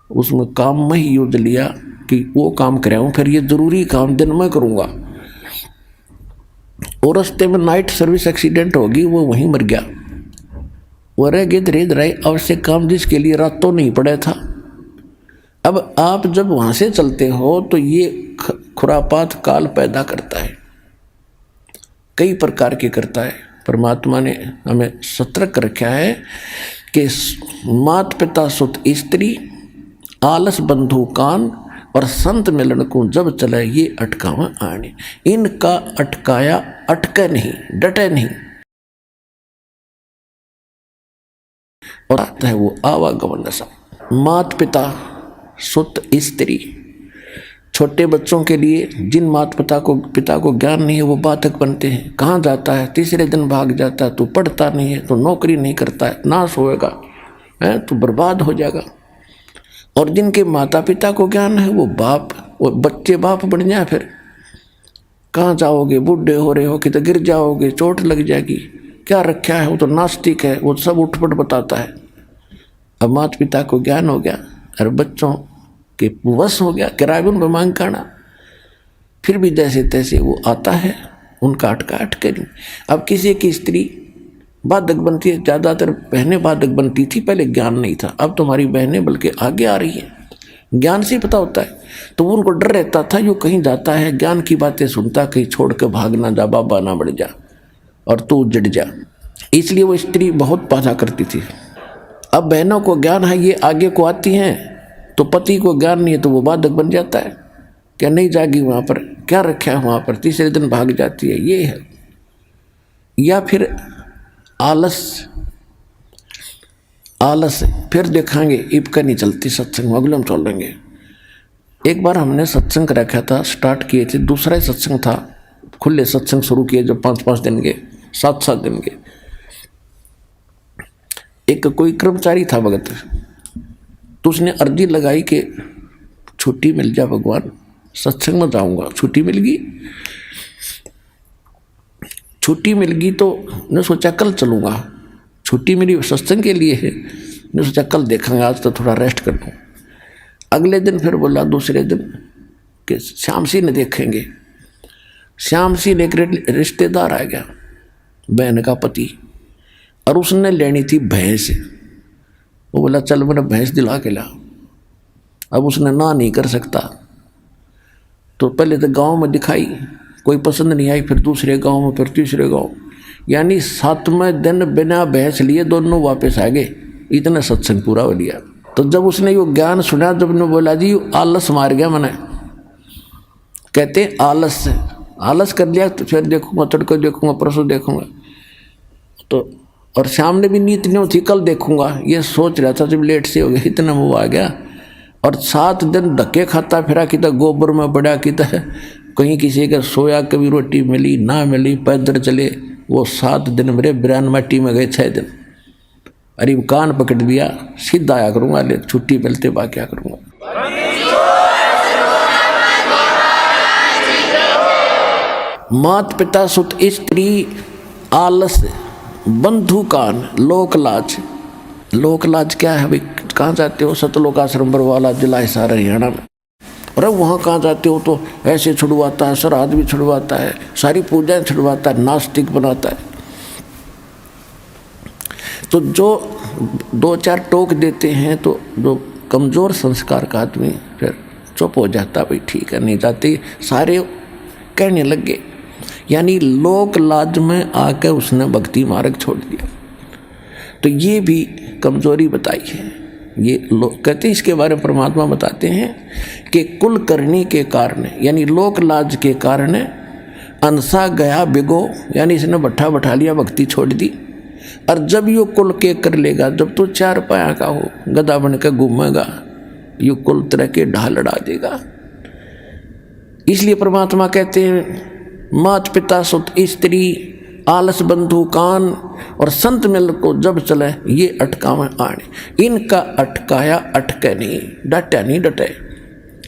उसमें काम में ही यूज लिया कि वो काम कराऊँ, फिर ये ज़रूरी काम दिन में करूँगा। और रास्ते में नाइट सर्विस एक्सीडेंट होगी, वो वहीं मर गया। वो रह गए धीरे धीरे आवश्यक काम जिसके लिए रातों नहीं पड़ा था। अब आप जब वहाँ से चलते हो तो ये खुरापात काल पैदा करता है, कई प्रकार के करता है। परमात्मा ने हमें सतर्क रखा है कि मात पिता सुत स्त्री आलस बंधु कान और संत मिलन को जब चले ये अटकावा आने। इनका अटकाया अटके नहीं, डटे नहीं, और आता है वो आवागमन सा। मात पिता सुत स्त्री, छोटे बच्चों के लिए जिन पिता को ज्ञान नहीं है वो बाधक बनते हैं। कहाँ जाता है? तीसरे दिन भाग जाता है। तू पढ़ता नहीं है, तो नौकरी नहीं करता है, नाश होएगा, है तो बर्बाद हो जाएगा। और जिनके माता पिता को ज्ञान है वो बच्चे बाप बन जाए, फिर कहाँ जाओगे? बूढ़े हो रहे हो कि तो गिर जाओगे, चोट लग जाएगी, क्या रखा है, वो तो नास्तिक है, वो सब उठपट बताता है। अब माता पिता को ज्ञान हो गया और बच्चों के वश हो गया, किराए में मांग करना, फिर भी जैसे तैसे वो आता है, उनका अटके नहीं। अब किसी की स्त्री बाधक बनती है, ज़्यादातर बहनें बाधक बनती थी, पहले ज्ञान नहीं था। अब तुम्हारी बहनें बल्कि आगे आ रही हैं, ज्ञान से पता होता है। तो उनको डर रहता था, जो कहीं जाता है ज्ञान की बातें सुनता, कहीं छोड़ कर भाग ना जा, बाबा ना बढ़ जा और तू उजड़ जा, इसलिए वो स्त्री बहुत बाधा करती थी। अब बहनों को ज्ञान है, ये आगे को आती हैं, तो पति को ज्ञान नहीं है तो वो बाधक बन जाता है। क्या नहीं जाएगी वहाँ पर, क्या रखा है वहाँ पर, तीसरे दिन भाग जाती है, ये है। या फिर आलस फिर देखेंगे इब का नहीं चलती सत्संग अगले हम चलेंगे। एक बार हमने सत्संग रखा था, स्टार्ट किए थे, दूसरा ही सत्संग था, खुले सत्संग शुरू किए जो 5-5 दिन के 7-7 दिन के। एक कोई कर्मचारी था भगत, तो उसने अर्जी लगाई कि छुट्टी मिल जाए भगवान, सत्संग में जाऊंगा। छुट्टी मिल गई, छुट्टी मिल गई तो ने सोचा कल चलूँगा, छुट्टी मेरी सत्संग के लिए है, ने सोचा कल देखेंगे, आज तो थोड़ा रेस्ट कर लूँ। अगले दिन फिर बोला दूसरे दिन कि श्याम सिंह ने देखेंगे। श्याम सिंह एक रिश्तेदार आ गया, बहन का पति, और उसने लेनी थी भैंस। वो बोला चल मेरा भैंस दिला के ला। अब उसने ना नहीं कर सकता, तो पहले तो गांव में दिखाई, कोई पसंद नहीं आई, फिर दूसरे गांव में, फिर तीसरे गांव, यानी 7वें दिन बिना भैंस लिए दोनों वापस आ गए। इतना सत्संग पूरा हो लिया। तो जब उसने यो ज्ञान सुना, जब ने बोला जी आलस मार गया मैंने, कहते आलस कर लिया, तो फिर देखूंगा, तड़को देखूंगा, परसों देखूंगा। तो और शाम ने भी नीत नहीं थी, कल देखूंगा, ये सोच रहा था। जब लेट से हो गया, इतना मुँह आ गया, और 7 दिन धक्के खाता फिरा, कि गोबर में बड़ा, कि कहीं किसी का सोया, कभी रोटी मिली ना मिली, पैदल चले। वो 7 दिन मेरे बिरान माटी में गए, 6 दिन। अरे कान पकड़ दिया, सीधा आया करूँगा, ले छुट्टी मिलते बा क्या करूँगा। मात पिता सुत स्त्री आलस बंधु कान लोक लाज। लोक लाज क्या है भाई? कहाँ जाते हो? सतलोक आश्रम बरवाला, जिला हिसार, हरियाणा में। अरे वहाँ कहाँ जाते हो? तो ऐसे छुड़वाता है, श्राद्ध भी छुड़वाता है, सारी पूजाएं छुड़वाता है, नास्तिक बनाता है। तो जो 2-4 टोक देते हैं, तो जो कमज़ोर संस्कार का आदमी फिर चुप हो जाता, भाई ठीक है नहीं जाते, सारे कहने लगे। यानी लोक लाज में आकर उसने भक्ति मार्ग छोड़ दिया। तो ये भी कमजोरी बताई है। ये लोग कहते हैं, इसके बारे में परमात्मा बताते हैं कि कुल करनी के कारण, यानी लोक लाज के कारण अनसा गया बिगो, यानी इसने भट्ठा बैठा लिया, भक्ति छोड़ दी। और जब यो कुल के कर लेगा, जब तो 4 पाया का हो, गधा बन के घूमेगा, यो कुल तरह के ढाल लड़ा देगा। इसलिए परमात्मा कहते हैं मात पिता सुत स्त्री आलस बंधु कान, और संत मिल को जब चले ये अटकावे आने। इनका अटकाया अटके नहीं, डटे नहीं डटे।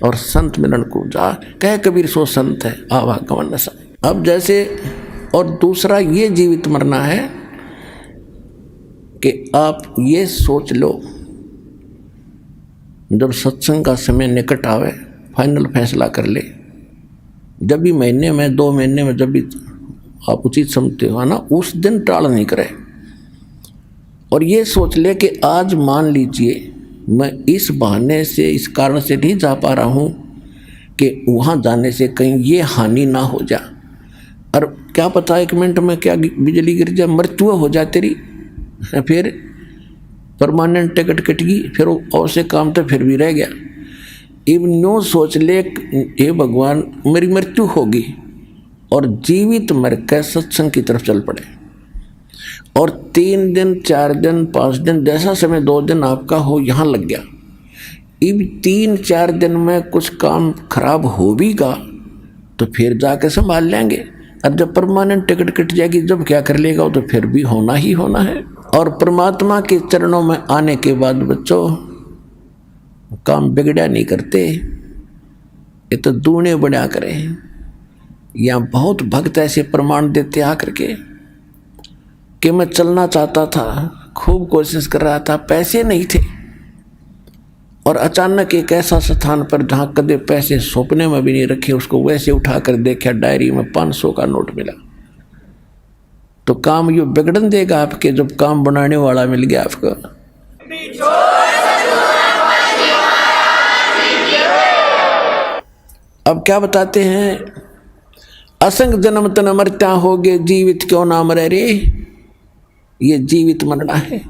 और संत मिलन को जा कह कबीर सो संत है आवागमन नशा। अब जैसे और दूसरा ये जीवित मरना है कि आप ये सोच लो, जब सत्संग का समय निकट आवे, फाइनल फैसला कर ले। जब भी महीने में 2 महीने में जब भी आप उचित समझते हो ना, उस दिन टाल नहीं करे। और ये सोच ले कि आज मान लीजिए मैं इस बहाने से, इस कारण से नहीं जा पा रहा हूँ कि वहाँ जाने से कहीं ये हानि ना हो जा। और क्या पता 1 मिनट में क्या बिजली गिर जाए, मृत्यु हो जाए तेरी, फिर परमानेंट टिकट कट गई, फिर और से काम तो फिर भी रह गया। इवन न्यू सोच ले, हे भगवान मेरी मृत्यु होगी, और जीवित मर के सत्संग की तरफ चल पड़े। और 3 दिन 4 दिन 5 दिन जैसा समय 2 दिन आपका हो यहाँ लग गया। इब 3-4 दिन में कुछ काम खराब हो भी गा तो फिर जाके संभाल लेंगे। और जब परमानेंट टिकट कट जाएगी, जब क्या कर लेगा, तो फिर भी होना ही होना है। और परमात्मा के चरणों में आने के बाद बच्चों काम बिगड़ा नहीं करते, ये तो दूने बढ़ा करें। यहाँ बहुत भक्त ऐसे प्रमाण देते आकर के कि मैं चलना चाहता था, खूब कोशिश कर रहा था, पैसे नहीं थे, और अचानक एक ऐसा स्थान पर जहाँ कदे पैसे सपने में भी नहीं रखे, उसको वैसे उठा कर देखा, डायरी में 500 का नोट मिला। तो काम यो बिगड़न देगा आपके, जब काम बनाने वाला मिल गया आपको। अब क्या बताते हैं, असंग जन्म तन मरता होगे, जीवित क्यों ना मरे रे। ये जीवित मरना है।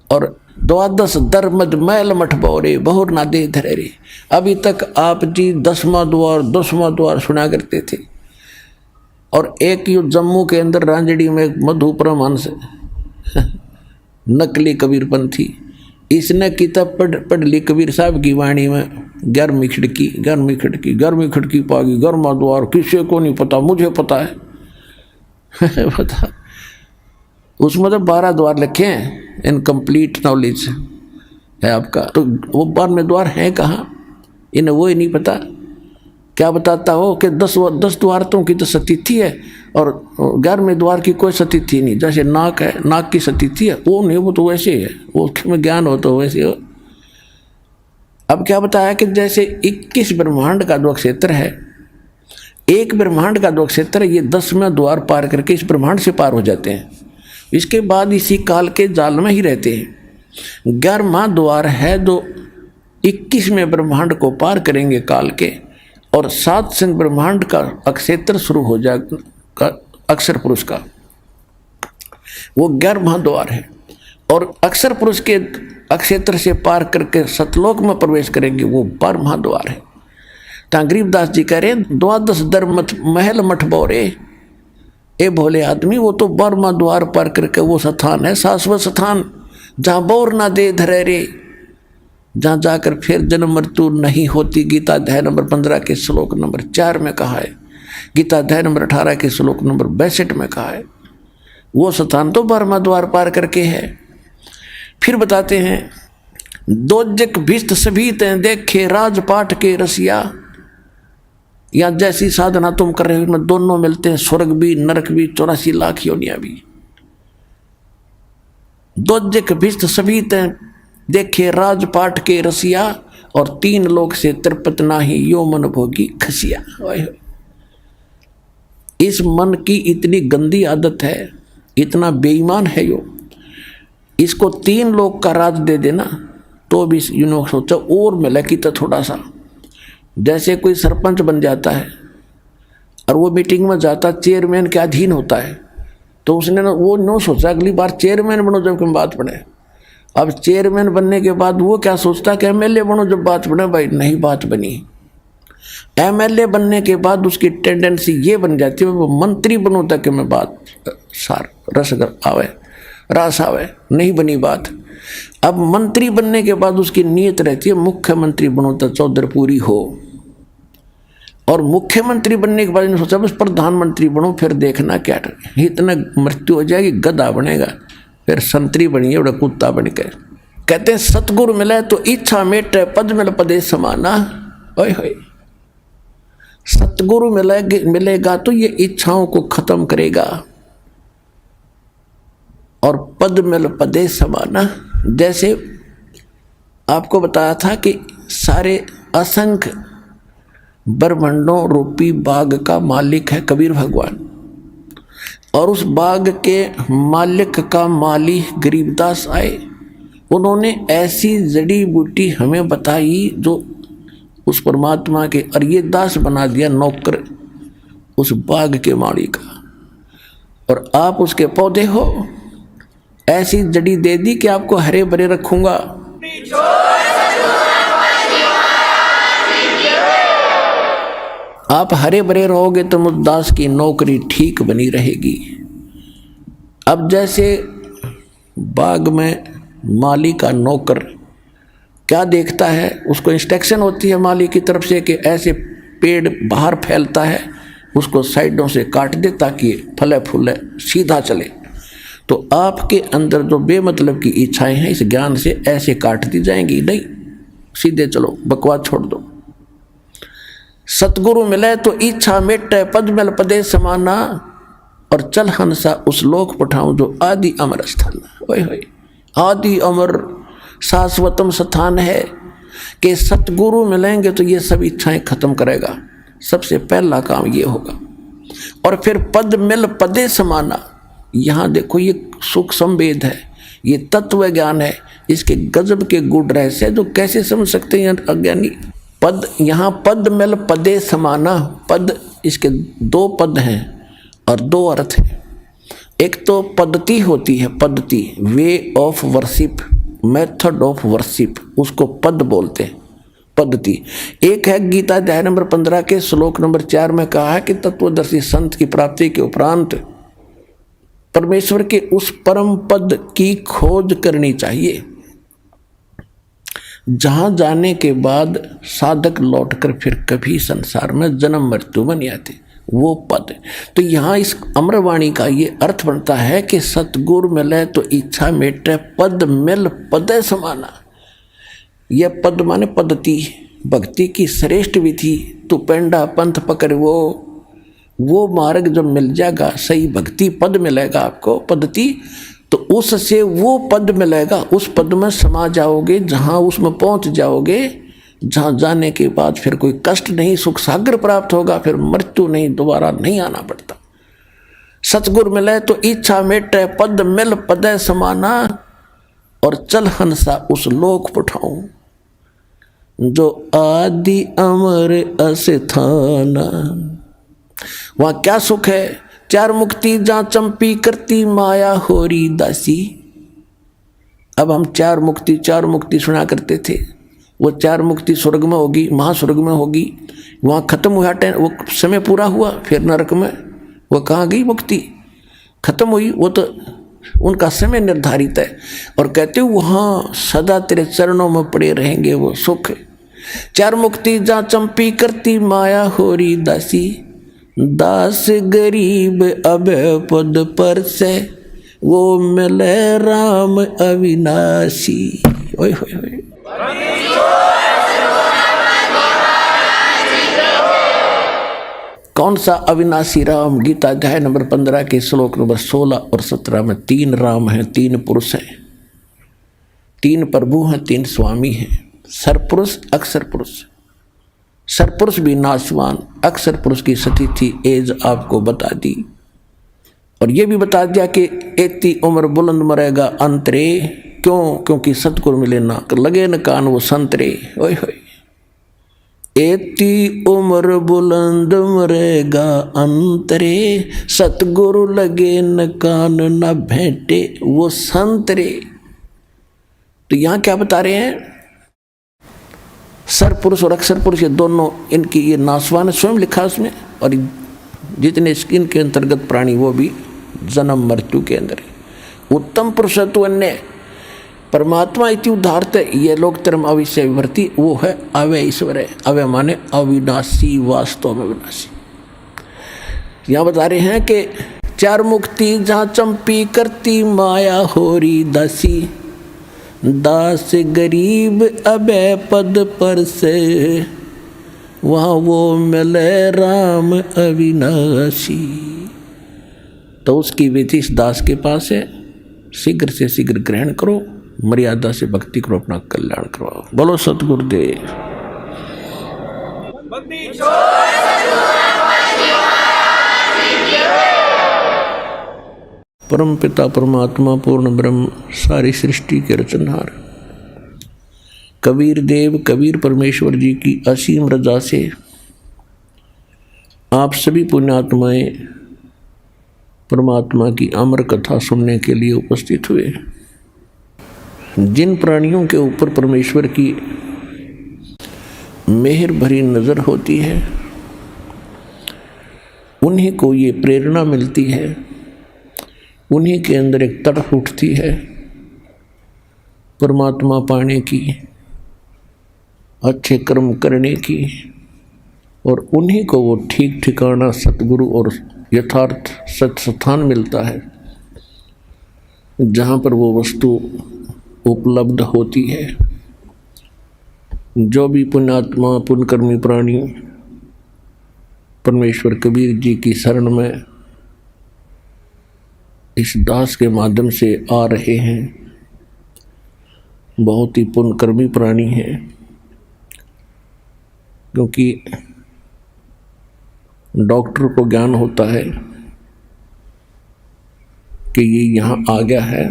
और 12 दरमद मैल मठ बोरे बहुर ना दे धरे रे। अभी तक आप जी 10वां द्वार सुना करते थे। और एक यू जम्मू के अंदर रांजड़ी में मधु परमहंस नकली कबीरपंथी। इसने किताब पढ़ ली कबीर साहब की वाणी में, 11वीं खिड़की पागी, गर्मा द्वार, किसी को नहीं पता, मुझे पता है। पता उसमें तो 12 द्वार लिखे हैं, इनकम्प्लीट नॉलेज है आपका। तो वो 12वें द्वार हैं कहाँ, इन्हें वो ही नहीं पता। क्या बताता हो कि 10 द्वारतों की तो सतिथि है और 11वें द्वार की कोई सतिथि नहीं। जैसे नाक है, नाक की सतिथि है, वो नहीं, वो तो वैसे ही है, वो में ज्ञान हो तो वैसे हो। अब क्या बताया कि जैसे 21 ब्रह्मांड का जो क्षेत्र है, एक ब्रह्मांड का जो क्षेत्र है, ये 10वें द्वार पार करके इस ब्रह्मांड से पार हो जाते हैं। इसके बाद इसी काल के जाल में ही रहते हैं। 11वां द्वार है जो 21वें ब्रह्मांड को पार करेंगे काल के, और 7 संग ब्रह्मांड का अक्षेत्र शुरू हो जाएगा, अक्षर पुरुष का, वो 11वां द्वार है। और अक्षर पुरुष के अक्षेत्र से पार करके सतलोक में प्रवेश करेंगे, वो 12वां द्वार है। तो गरीबदास जी कह रहे हैं, 12 दर महल मठ बोरे, ए भोले आदमी, वो तो 12वां द्वार पार करके वो स्थान है, शाश्वत स्थान, जहाँ बोर ना दे धरे रे, जहाँ जाकर फिर जन्म मृत्यु नहीं होती। गीता अध्याय नंबर 15 के श्लोक नंबर 4 में कहा है, गीता अध्याय नंबर 18 के श्लोक नंबर 62 में कहा है। वो स्थान तो 12वां द्वार पार करके है। फिर बताते हैं, दोजक भिष्ट सभी तें देखे राजपाट के रसिया, या जैसी साधना तुम कर रहे हो में दोनों मिलते हैं, स्वर्ग भी नरक भी 84 लाख योनियां भी। दोजक भिष्ट सभी तें देखे राजपाट के रसिया, और 3 लोक से तृप्त नाही यो मन भोगी खसिया। इस मन की इतनी गंदी आदत है, इतना बेईमान है यो, इसको 3 लोक का राज दे देना तो भी यूँ सोचा और मिला कि तो थोड़ा सा। जैसे कोई सरपंच बन जाता है और वो मीटिंग में जाता, चेयरमैन के अधीन होता है, तो उसने ना वो नो सोचा अगली बार चेयरमैन बनो जब कोई बात बने। अब चेयरमैन बनने के बाद वो क्या सोचता कि एमएलए बनो जब बात बने, भाई नहीं बात बनी। एमएलए बनने के बाद उसकी टेंडेंसी ये बन जाती है वो मंत्री बनो ताकि मैं बात सार रस आवे, नहीं बनी बात। अब मंत्री बनने के बाद उसकी नीयत रहती है मुख्यमंत्री बनो तो चौधर पूरी हो, और मुख्यमंत्री बनने के बाद इन्होंने सोचा बस प्रधानमंत्री बनो, फिर देखना क्या इतना मृत्यु हो जाएगी, गधा बनेगा, फिर संतरी बनिए बड़ा कुत्ता बन के। कहते हैं सतगुरु मिले तो इच्छा मेटे, पद मिल पदे समाना। ओए होए, सतगुरु मिलेगा तो ये इच्छाओं को खत्म करेगा, और पद मिल पदे समाना। जैसे आपको बताया था कि सारे असंख्य ब्रह्मांडों रूपी बाग का मालिक है कबीर भगवान, और उस बाग के मालिक का माली गरीबदास आए। उन्होंने ऐसी जड़ी बूटी हमें बताई जो उस परमात्मा के, और ये दास बना दिया नौकर उस बाग के माली का, और आप उसके पौधे हो। ऐसी जड़ी दे दी कि आपको हरे भरे रखूंगा। आप हरे भरे रहोगे तो मुद्दास की नौकरी ठीक बनी रहेगी। अब जैसे बाग में माली का नौकर क्या देखता है, उसको इंस्ट्रक्शन होती है माली की तरफ से कि ऐसे पेड़ बाहर फैलता है, उसको साइडों से काट दे ताकि फले फूले सीधा चले। तो आपके अंदर जो बेमतलब की इच्छाएं हैं इस ज्ञान से ऐसे काट दी जाएंगी, नहीं सीधे चलो, बकवास छोड़ दो। सतगुरु मिले तो इच्छा मेटे, पद मिल पदे समाना, और चल हंसा उस लोक पठाऊं जो आदि अमर स्थान। ओए होए, आदि अमर शाश्वतम स्थान है कि सतगुरु मिलेंगे तो ये सब इच्छाएं खत्म करेगा। सबसे पहला काम ये होगा। और फिर पद मिल पदे समाना, यहाँ देखो ये सुख संवेद है, ये तत्व ज्ञान है, इसके गजब के गुण रहस्य जो कैसे समझ सकते हैं अज्ञानी। पद, यहाँ पद मिल पदे समाना, पद इसके 2 पद हैं और 2 अर्थ हैं। एक तो पद्धति होती है, पद्धति way of worship, method of worship, उसको पद बोलते हैं, पद्धति। एक है गीता अध्याय नंबर 15 के श्लोक नंबर 4 में कहा है कि तत्वदर्शी संत की प्राप्ति के उपरांत परमेश्वर के उस परम पद की खोज करनी चाहिए, जहां जाने के बाद साधक लौटकर फिर कभी संसार में जन्म मृत्यु में नहीं आते, वो पद। तो यहाँ इस अमरवाणी का ये अर्थ बनता है कि सतगुरु मिले तो इच्छा मेटे, पद मिल पदे समाना। यह पद माने पद्धति, भक्ति की श्रेष्ठ विधि। तो पेंडा पंथ पकड़ वो मार्ग जब मिल जाएगा, सही भक्ति पद मिलेगा आपको, पद्धति, तो उससे वो पद मिलेगा, उस पद में समा जाओगे, जहाँ उसमें पहुँच जाओगे, जहाँ जाने के बाद फिर कोई कष्ट नहीं, सुख सागर प्राप्त होगा, फिर मृत्यु नहीं, दोबारा नहीं आना पड़ता। सतगुरु मिले तो इच्छा मेटे, पद मिल पदे समाना, और चल हंसा उस लोक पठाऊं जो आदि अमर अस्थाना। वहाँ क्या सुख है? चार मुक्ति जहाँ चंपी करती माया होरी दासी। अब हम चार मुक्ति सुना करते थे, वो चार मुक्ति स्वर्ग में होगी, महास्वर्ग में होगी, वहाँ खत्म हुआ, वो समय पूरा हुआ, फिर नरक में वो कहाँ गई? मुक्ति खत्म हुई, वो तो उनका समय निर्धारित है। और कहते हो वहाँ सदा तेरे चरणों में पड़े रहेंगे, वो सुख है। चार मुक्ति जहाँ चंपी करती माया होरी दासी, दास गरीब अब पद पर से, वो मिले राम अविनाशी। ओए होए होए। कौन सा अविनाशी राम? गीता अध्याय नंबर 15 के श्लोक नंबर 16 और 17 में 3 राम हैं, 3 पुरुष हैं, 3 प्रभु हैं, 3 स्वामी हैं। सरपुरुष, अक्षर पुरुष। सरपुरुष भी नाशवान, अक्षर पुरुष की स्थिति एज आपको बता दी, और ये भी बता दिया कि एती उम्र बुलंद मरेगा अंतरे। क्यों? क्योंकि सतगुरु मिले ना लगे न कान वो संतरे। ओए होए। एती उम्र बुलंद मरेगा अंतरे, सतगुरु लगे न कान न भेंटे वो संतरे। तो यहाँ क्या बता रहे हैं? सरपुरुष और अक्षर पुरुष ये दोनों, इनकी ये नासवान स्वयं लिखा उसमें, और जितने इनके अंतर्गत प्राणी वो भी जन्म मृत्यु के अंदर है। उत्तम पुरुषत्व अन्य परमात्मा इति उदाहरत, ये लोग term अविषय विभर्ति, वो है अव्यय ईश्वर है। अव्यय माने अविनाशी, वास्तव में विनाशी। यहाँ बता रहे हैं कि चार मुक्ति जहाँ चंपी करती माया होरी दासी, दास गरीब अभय पद पर से, वहाँ वो मिले राम अविनाशी। तो उसकी विधि इस दास के पास है, शीघ्र से शीघ्र ग्रहण करो, मर्यादा से भक्ति करो, अपना कल्याण करवाओ। बोलो सतगुरुदेव। परम पिता परमात्मा पूर्ण ब्रह्म सारी सृष्टि के रचनहार कबीर देव कबीर परमेश्वर जी की असीम रजा से आप सभी पुण्यात्माएं परमात्मा की अमर कथा सुनने के लिए उपस्थित हुए। जिन प्राणियों के ऊपर परमेश्वर की मेहर भरी नज़र होती है, उन्हीं को ये प्रेरणा मिलती है, उन्हीं के अंदर एक तड़प उठती है परमात्मा पाने की, अच्छे कर्म करने की, और उन्हीं को वो ठीक ठिकाना सतगुरु और यथार्थ सत स्थान मिलता है, जहाँ पर वो वस्तु उपलब्ध होती है। जो भी पुण्यात्मा पुण्यकर्मी प्राणी परमेश्वर कबीर जी की शरण में इस दास के माध्यम से आ रहे हैं, बहुत ही पुण्यकर्मी प्राणी हैं, क्योंकि डॉक्टर को ज्ञान होता है कि ये यहाँ आ गया है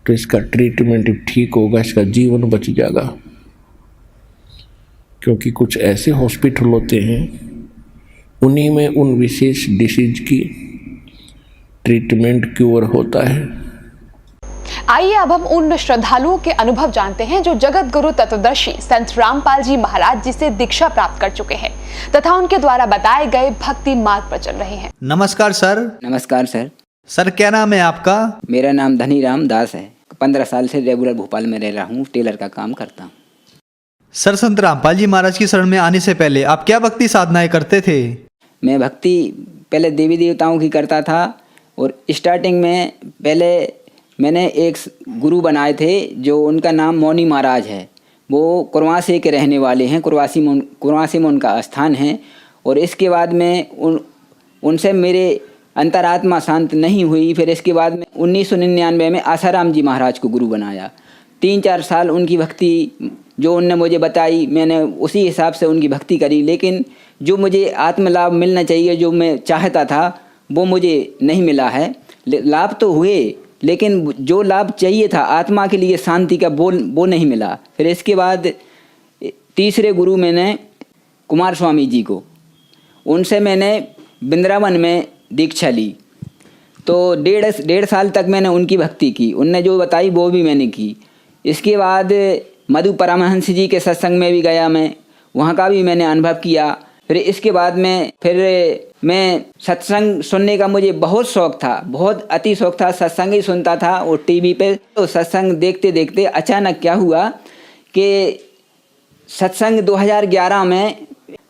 तो इसका ट्रीटमेंट ठीक होगा, इसका जीवन बच जाएगा। क्योंकि कुछ ऐसे हॉस्पिटल होते हैं, उन्हीं में उन विशेष डिसीज की ट्रीटमेंट क्योर होता है। आइए अब हम उन श्रद्धालुओं के अनुभव जानते हैं जो जगत गुरु तत्वदर्शी संत रामपाल जी महाराज जी से दीक्षा प्राप्त कर चुके हैं तथा उनके द्वारा बताए गए भक्ति मार्ग पर चल रहे हैं। नमस्कार सर। नमस्कार सर। सर क्या नाम है आपका? मेरा नाम धनीराम दास है। 15 साल से रेगुलर भोपाल में रह रहा हूँ, टेलर का काम करता हूँ। सर संत रामपाल जी महाराज की शरण में आने से पहले आप क्या भक्ति साधनाएं करते थे? मैं भक्ति पहले देवी देवताओं की करता था और स्टार्टिंग में पहले मैंने एक गुरु बनाए थे जो उनका नाम मौनी महाराज है। वो कुरवासे के रहने वाले हैं, कुरवासे में उनका स्थान है। और इसके बाद में उनसे मेरे अंतरात्मा शांत नहीं हुई। फिर इसके बाद में 1999 में आसाराम जी महाराज को गुरु बनाया। 3-4 साल उनकी भक्ति जो उनने मुझे बताई, मैंने उसी हिसाब से उनकी भक्ति करी। लेकिन जो मुझे आत्मलाभ मिलना चाहिए, जो मैं चाहता था, वो मुझे नहीं मिला है। लाभ तो हुए, लेकिन जो लाभ चाहिए था आत्मा के लिए शांति का, वो नहीं मिला। फिर इसके बाद तीसरे गुरु मैंने कुमार स्वामी जी को, उनसे मैंने वृंदावन में दीक्षा ली। तो 1.5 साल तक मैंने उनकी भक्ति की, उनने जो बताई वो भी मैंने की। इसके बाद मधु परमहंस जी के सत्संग में भी गया मैं, वहाँ का भी मैंने अनुभव किया। फिर इसके बाद में मैं सत्संग सुनने का मुझे बहुत शौक़ था, बहुत अति शौक़ था। सत्संग ही सुनता था और टीवी पे। तो सत्संग देखते देखते अचानक क्या हुआ कि सत्संग 2011 में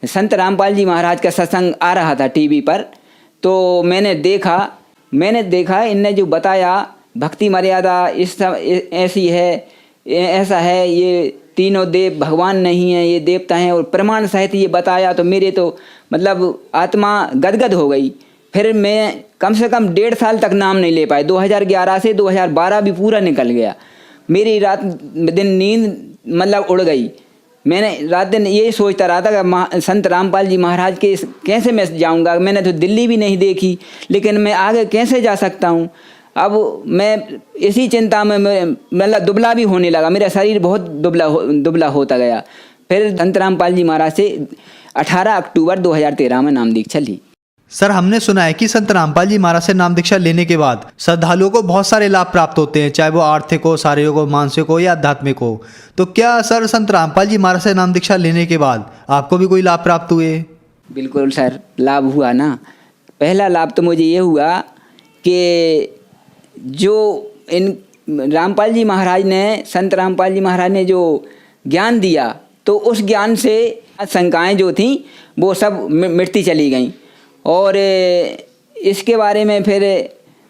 संत रामपाल जी महाराज का सत्संग आ रहा था टीवी पर। तो मैंने देखा इनने जो बताया भक्ति मर्यादा ऐसी है, ऐसा है, ये तीनों देव भगवान नहीं है, ये देवता हैं, और प्रमाण सहित ये बताया। तो मेरे तो मतलब आत्मा गदगद हो गई। फिर मैं कम से कम 1.5 साल तक नाम नहीं ले पाए। 2011 से 2012 भी पूरा निकल गया। मेरी रात दिन नींद मतलब उड़ गई। मैंने रात दिन यही सोचता रहा था कि संत रामपाल जी महाराज के कैसे मैं जाऊंगा। मैंने तो दिल्ली भी नहीं देखी, लेकिन मैं आगे कैसे जा सकता हूँ। अब मैं इसी चिंता में मतलब दुबला भी होने लगा, मेरा शरीर बहुत दुबला होता गया। फिर संत रामपाल जी महाराज से 18 अक्टूबर 2013 में नाम दीक्षा ली। सर हमने सुना है कि संत रामपाल जी महाराज से नाम दीक्षा लेने के बाद श्रद्धालुओं को बहुत सारे लाभ प्राप्त होते हैं, चाहे वो आर्थिक हो, शारीरिक हो, मानसिक हो या आध्यात्मिक हो। तो क्या सर संत रामपाल जी महाराज से नाम दीक्षा लेने के बाद आपको भी कोई लाभ प्राप्त हुए? बिल्कुल सर, लाभ हुआ ना। पहला लाभ तो मुझे ये हुआ कि जो इन रामपाल जी महाराज ने, संत रामपाल जी महाराज ने जो ज्ञान दिया, तो उस ज्ञान से शंकाएँ जो थीं वो सब मिटती चली गईं। और इसके बारे में फिर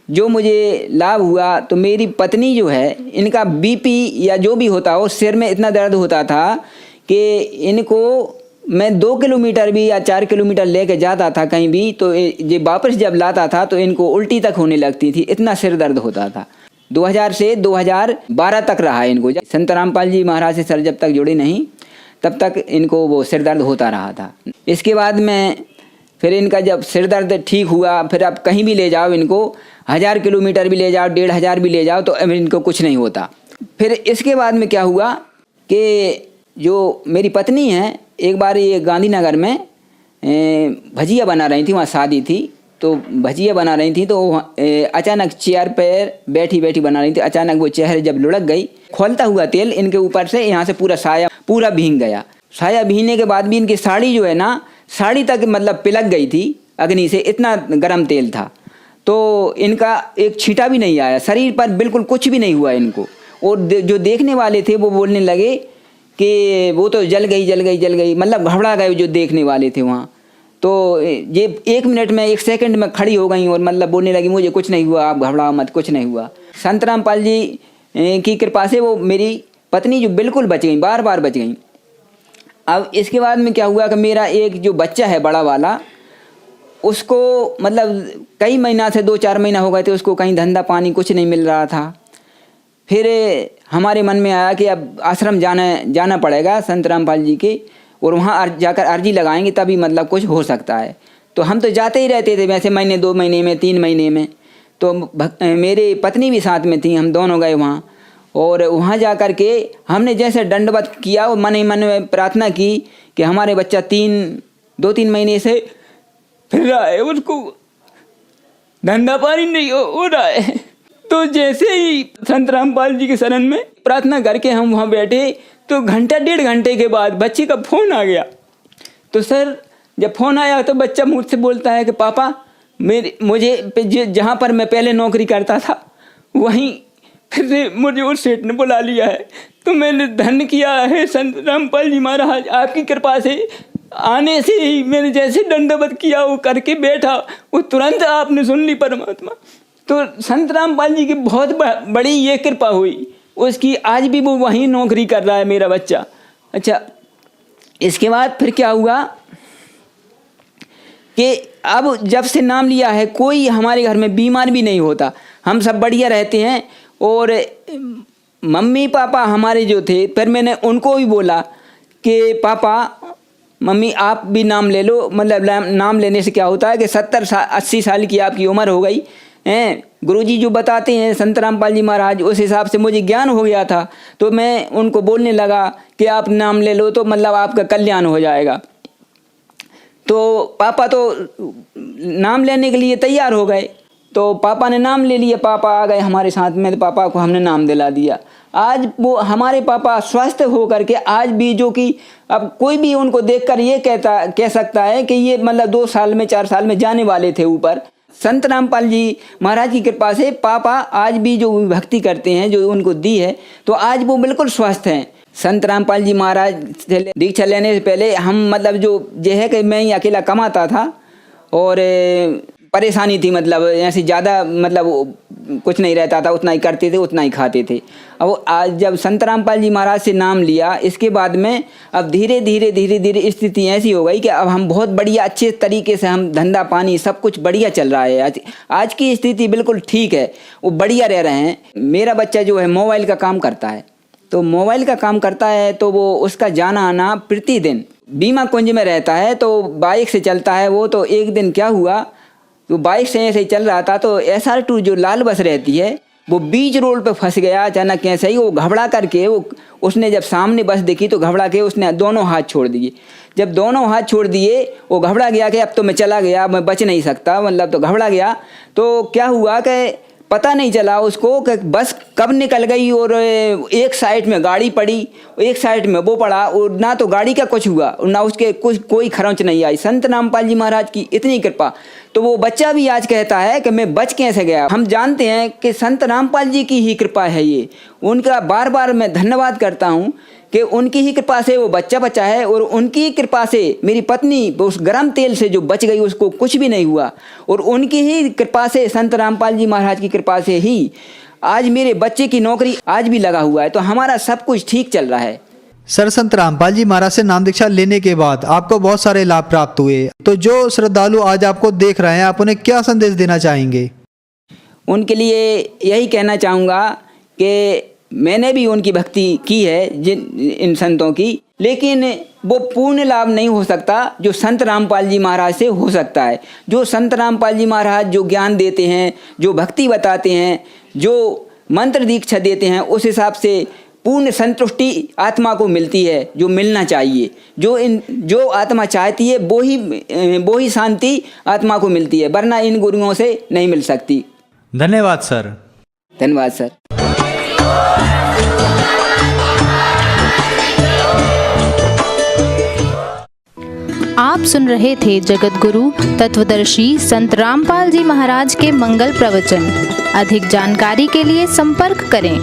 जो मुझे लाभ हुआ, तो मेरी पत्नी जो है, इनका बीपी या जो भी होता हो, सिर में इतना दर्द होता था कि इनको मैं 2 किलोमीटर भी या 4 किलोमीटर लेके जाता था कहीं भी, तो ये वापस जब लाता था तो इनको उल्टी तक होने लगती थी, इतना सिर दर्द होता था। 2000 से 2012 तक रहा इनको। संत रामपाल जी महाराज से सर जब तक जुड़े नहीं, तब तक इनको वो सिर दर्द होता रहा था। इसके बाद में फिर इनका जब सिर दर्द ठीक हुआ, फिर आप कहीं भी ले जाओ इनको, 1000 किलोमीटर भी ले जाओ, 1500 भी ले जाओ, तो अब इनको कुछ नहीं होता। फिर इसके बाद में क्या हुआ कि जो मेरी पत्नी है, एक बार ये गांधीनगर में भजिया बना रही थी, वहाँ शादी थी, तो भजिया बना रही थी, तो अचानक चेयर पर बैठी बैठी बना रही थी। अचानक वो चेहरे जब लुढ़क गई, खोलता हुआ तेल इनके ऊपर से यहाँ से पूरा साया पूरा भीग गया। साया भीगने के बाद भी इनकी साड़ी जो है ना, साड़ी तक मतलब पिलक गई थी अग्नि से, इतना गर्म तेल था। तो इनका एक छींटा भी नहीं आया, शरीर पर बिल्कुल कुछ भी नहीं हुआ इनको। और जो देखने वाले थे वो बोलने लगे कि वो तो जल गई, मतलब घबरा गए जो देखने वाले थे वहाँ। तो ये 1 मिनट में 1 सेकंड में खड़ी हो गई और मतलब बोलने लगी, मुझे कुछ नहीं हुआ, आप घबराओ मत, कुछ नहीं हुआ। संत रामपाल जी की कृपा से वो मेरी पत्नी जो बिल्कुल बच गई, बार बच गई। अब इसके बाद में क्या हुआ कि मेरा एक जो बच्चा है बड़ा वाला, उसको मतलब कई महीना से 2-4 महीना हो गए थे, उसको कहीं धंधा पानी कुछ नहीं मिल रहा था। फिर हमारे मन में आया कि अब आश्रम जाना पड़ेगा संत रामपाल जी के, और वहाँ जाकर अर्जी लगाएंगे तभी मतलब कुछ हो सकता है। तो हम तो जाते ही रहते थे वैसे, महीने 2 महीने में 3 महीने में। तो मेरी पत्नी भी साथ में थी, हम दोनों गए वहाँ। और वहाँ जा कर के हमने जैसे दंडवत किया और मन ही मन में प्रार्थना की कि हमारे बच्चा 2-3 महीने से फिर रहा है, उसको धंधा पानी नहीं हो रहा है। तो जैसे ही संत रामपाल जी के शरण में प्रार्थना करके हम वहाँ बैठे, तो घंटा 1.5 घंटे के बाद बच्चे का फ़ोन आ गया। तो सर जब फ़ोन आया तो बच्चा मुझसे बोलता है कि पापा मुझे जहाँ पर मैं पहले नौकरी करता था वहीं फिर से मुझे उस सेठ ने बुला लिया है। तो मैंने धन्य किया है संत रामपाल जी महाराज, आपकी कृपा से आने से ही मैंने जैसे दंडवत किया वो करके बैठा, वो तुरंत आपने सुन ली परमात्मा। तो संत रामपाल जी की बहुत बड़ी ये कृपा हुई उसकी, आज भी वो वहीं नौकरी कर रहा है मेरा बच्चा। अच्छा, इसके बाद फिर क्या हुआ कि अब जब से नाम लिया है कोई हमारे घर में बीमार भी नहीं होता, हम सब बढ़िया रहते हैं। और मम्मी पापा हमारे जो थे, फिर मैंने उनको भी बोला कि पापा मम्मी आप भी नाम ले लो, मतलब नाम लेने से क्या होता है कि 70-80 साल की आपकी उम्र हो गई हैं, गुरुजी जो बताते हैं संत रामपाल जी महाराज, उस हिसाब से मुझे ज्ञान हो गया था। तो मैं उनको बोलने लगा कि आप नाम ले लो तो मतलब आपका कल्याण हो जाएगा। तो पापा तो नाम लेने के लिए तैयार हो गए, तो पापा ने नाम ले लिया, पापा आ गए हमारे साथ में, तो पापा को हमने नाम दिला दिया। आज वो हमारे पापा स्वस्थ हो करके आज भी, जो कि अब कोई भी उनको देखकर ये कह सकता है कि ये मतलब 2 साल में 4 साल में जाने वाले थे ऊपर। संत रामपाल जी महाराज की कृपा से पापा आज भी जो भक्ति करते हैं जो उनको दी है, तो आज वो बिल्कुल स्वस्थ हैं। संत रामपाल जी महाराज से दीक्षा लेने से पहले हम मतलब जो है कि मैं ही अकेला कमाता था और परेशानी थी, मतलब ऐसी ज़्यादा मतलब कुछ नहीं रहता था, उतना ही करते थे उतना ही खाते थे। अब आज जब संत रामपाल जी महाराज से नाम लिया, इसके बाद में अब धीरे धीरे स्थिति ऐसी हो गई कि अब हम बहुत बढ़िया अच्छे तरीके से हम धंधा पानी सब कुछ बढ़िया चल रहा है। आज की स्थिति बिल्कुल ठीक है, वो बढ़िया रह रहे हैं। मेरा बच्चा जो है मोबाइल का काम करता है, तो मोबाइल का काम करता है तो वो उसका जाना आना प्रतिदिन बीमा कुंज में रहता है, तो बाइक से चलता है वो। तो एक दिन क्या हुआ, तो बाइक से ऐसे ही चल रहा था, तो SR2 जो लाल बस रहती है वो बीच रोड पे फंस गया अचानक। कैसे ही वो घबरा करके उसने जब सामने बस देखी तो घबरा के उसने दोनों हाथ छोड़ दिए। जब दोनों हाथ छोड़ दिए वो घबरा गया कि अब तो मैं चला गया, मैं बच नहीं सकता, मतलब तो घबरा गया। तो क्या हुआ कि पता नहीं चला उसको कि बस कब निकल गई और एक साइड में गाड़ी पड़ी, एक साइड में वो पड़ा, और ना तो गाड़ी का कुछ हुआ ना उसके कुछ कोई खरोंच नहीं आई। संत रामपाल जी महाराज की इतनी कृपा। तो वो बच्चा भी आज कहता है कि मैं बच कैसे गया। हम जानते हैं कि संत रामपाल जी की ही कृपा है ये, उनका बार बार मैं धन्यवाद करता हूँ कि उनकी ही कृपा से वो बच्चा बचा है, और उनकी ही कृपा से मेरी पत्नी उस गर्म तेल से जो बच गई उसको कुछ भी नहीं हुआ, और उनकी ही कृपा से संत रामपाल जी महाराज की कृपा से ही आज मेरे बच्चे की नौकरी आज भी लगा हुआ है। तो हमारा सब कुछ ठीक चल रहा है। सर, संत रामपाल जी महाराज से नाम दीक्षा लेने के बाद आपको बहुत सारे लाभ प्राप्त हुए, तो जो श्रद्धालु आज आपको देख रहे हैं आप उन्हें क्या संदेश देना चाहेंगे? उनके लिए यही कहना चाहूँगा कि मैंने भी उनकी भक्ति की है इन संतों की, लेकिन वो पूर्ण लाभ नहीं हो सकता जो संत रामपाल जी महाराज से हो सकता है। जो संत रामपाल जी महाराज जो ज्ञान देते हैं, जो भक्ति बताते हैं, जो मंत्र दीक्षा देते हैं, उस हिसाब से पूर्ण संतुष्टि आत्मा को मिलती है जो मिलना चाहिए। जो आत्मा चाहती है वो ही शांति आत्मा को मिलती है, वरना इन गुरुओं से नहीं मिल सकती। धन्यवाद सर। धन्यवाद सर। आप सुन रहे थे जगत गुरु तत्वदर्शी संत रामपाल जी महाराज के मंगल प्रवचन। अधिक जानकारी के लिए संपर्क करें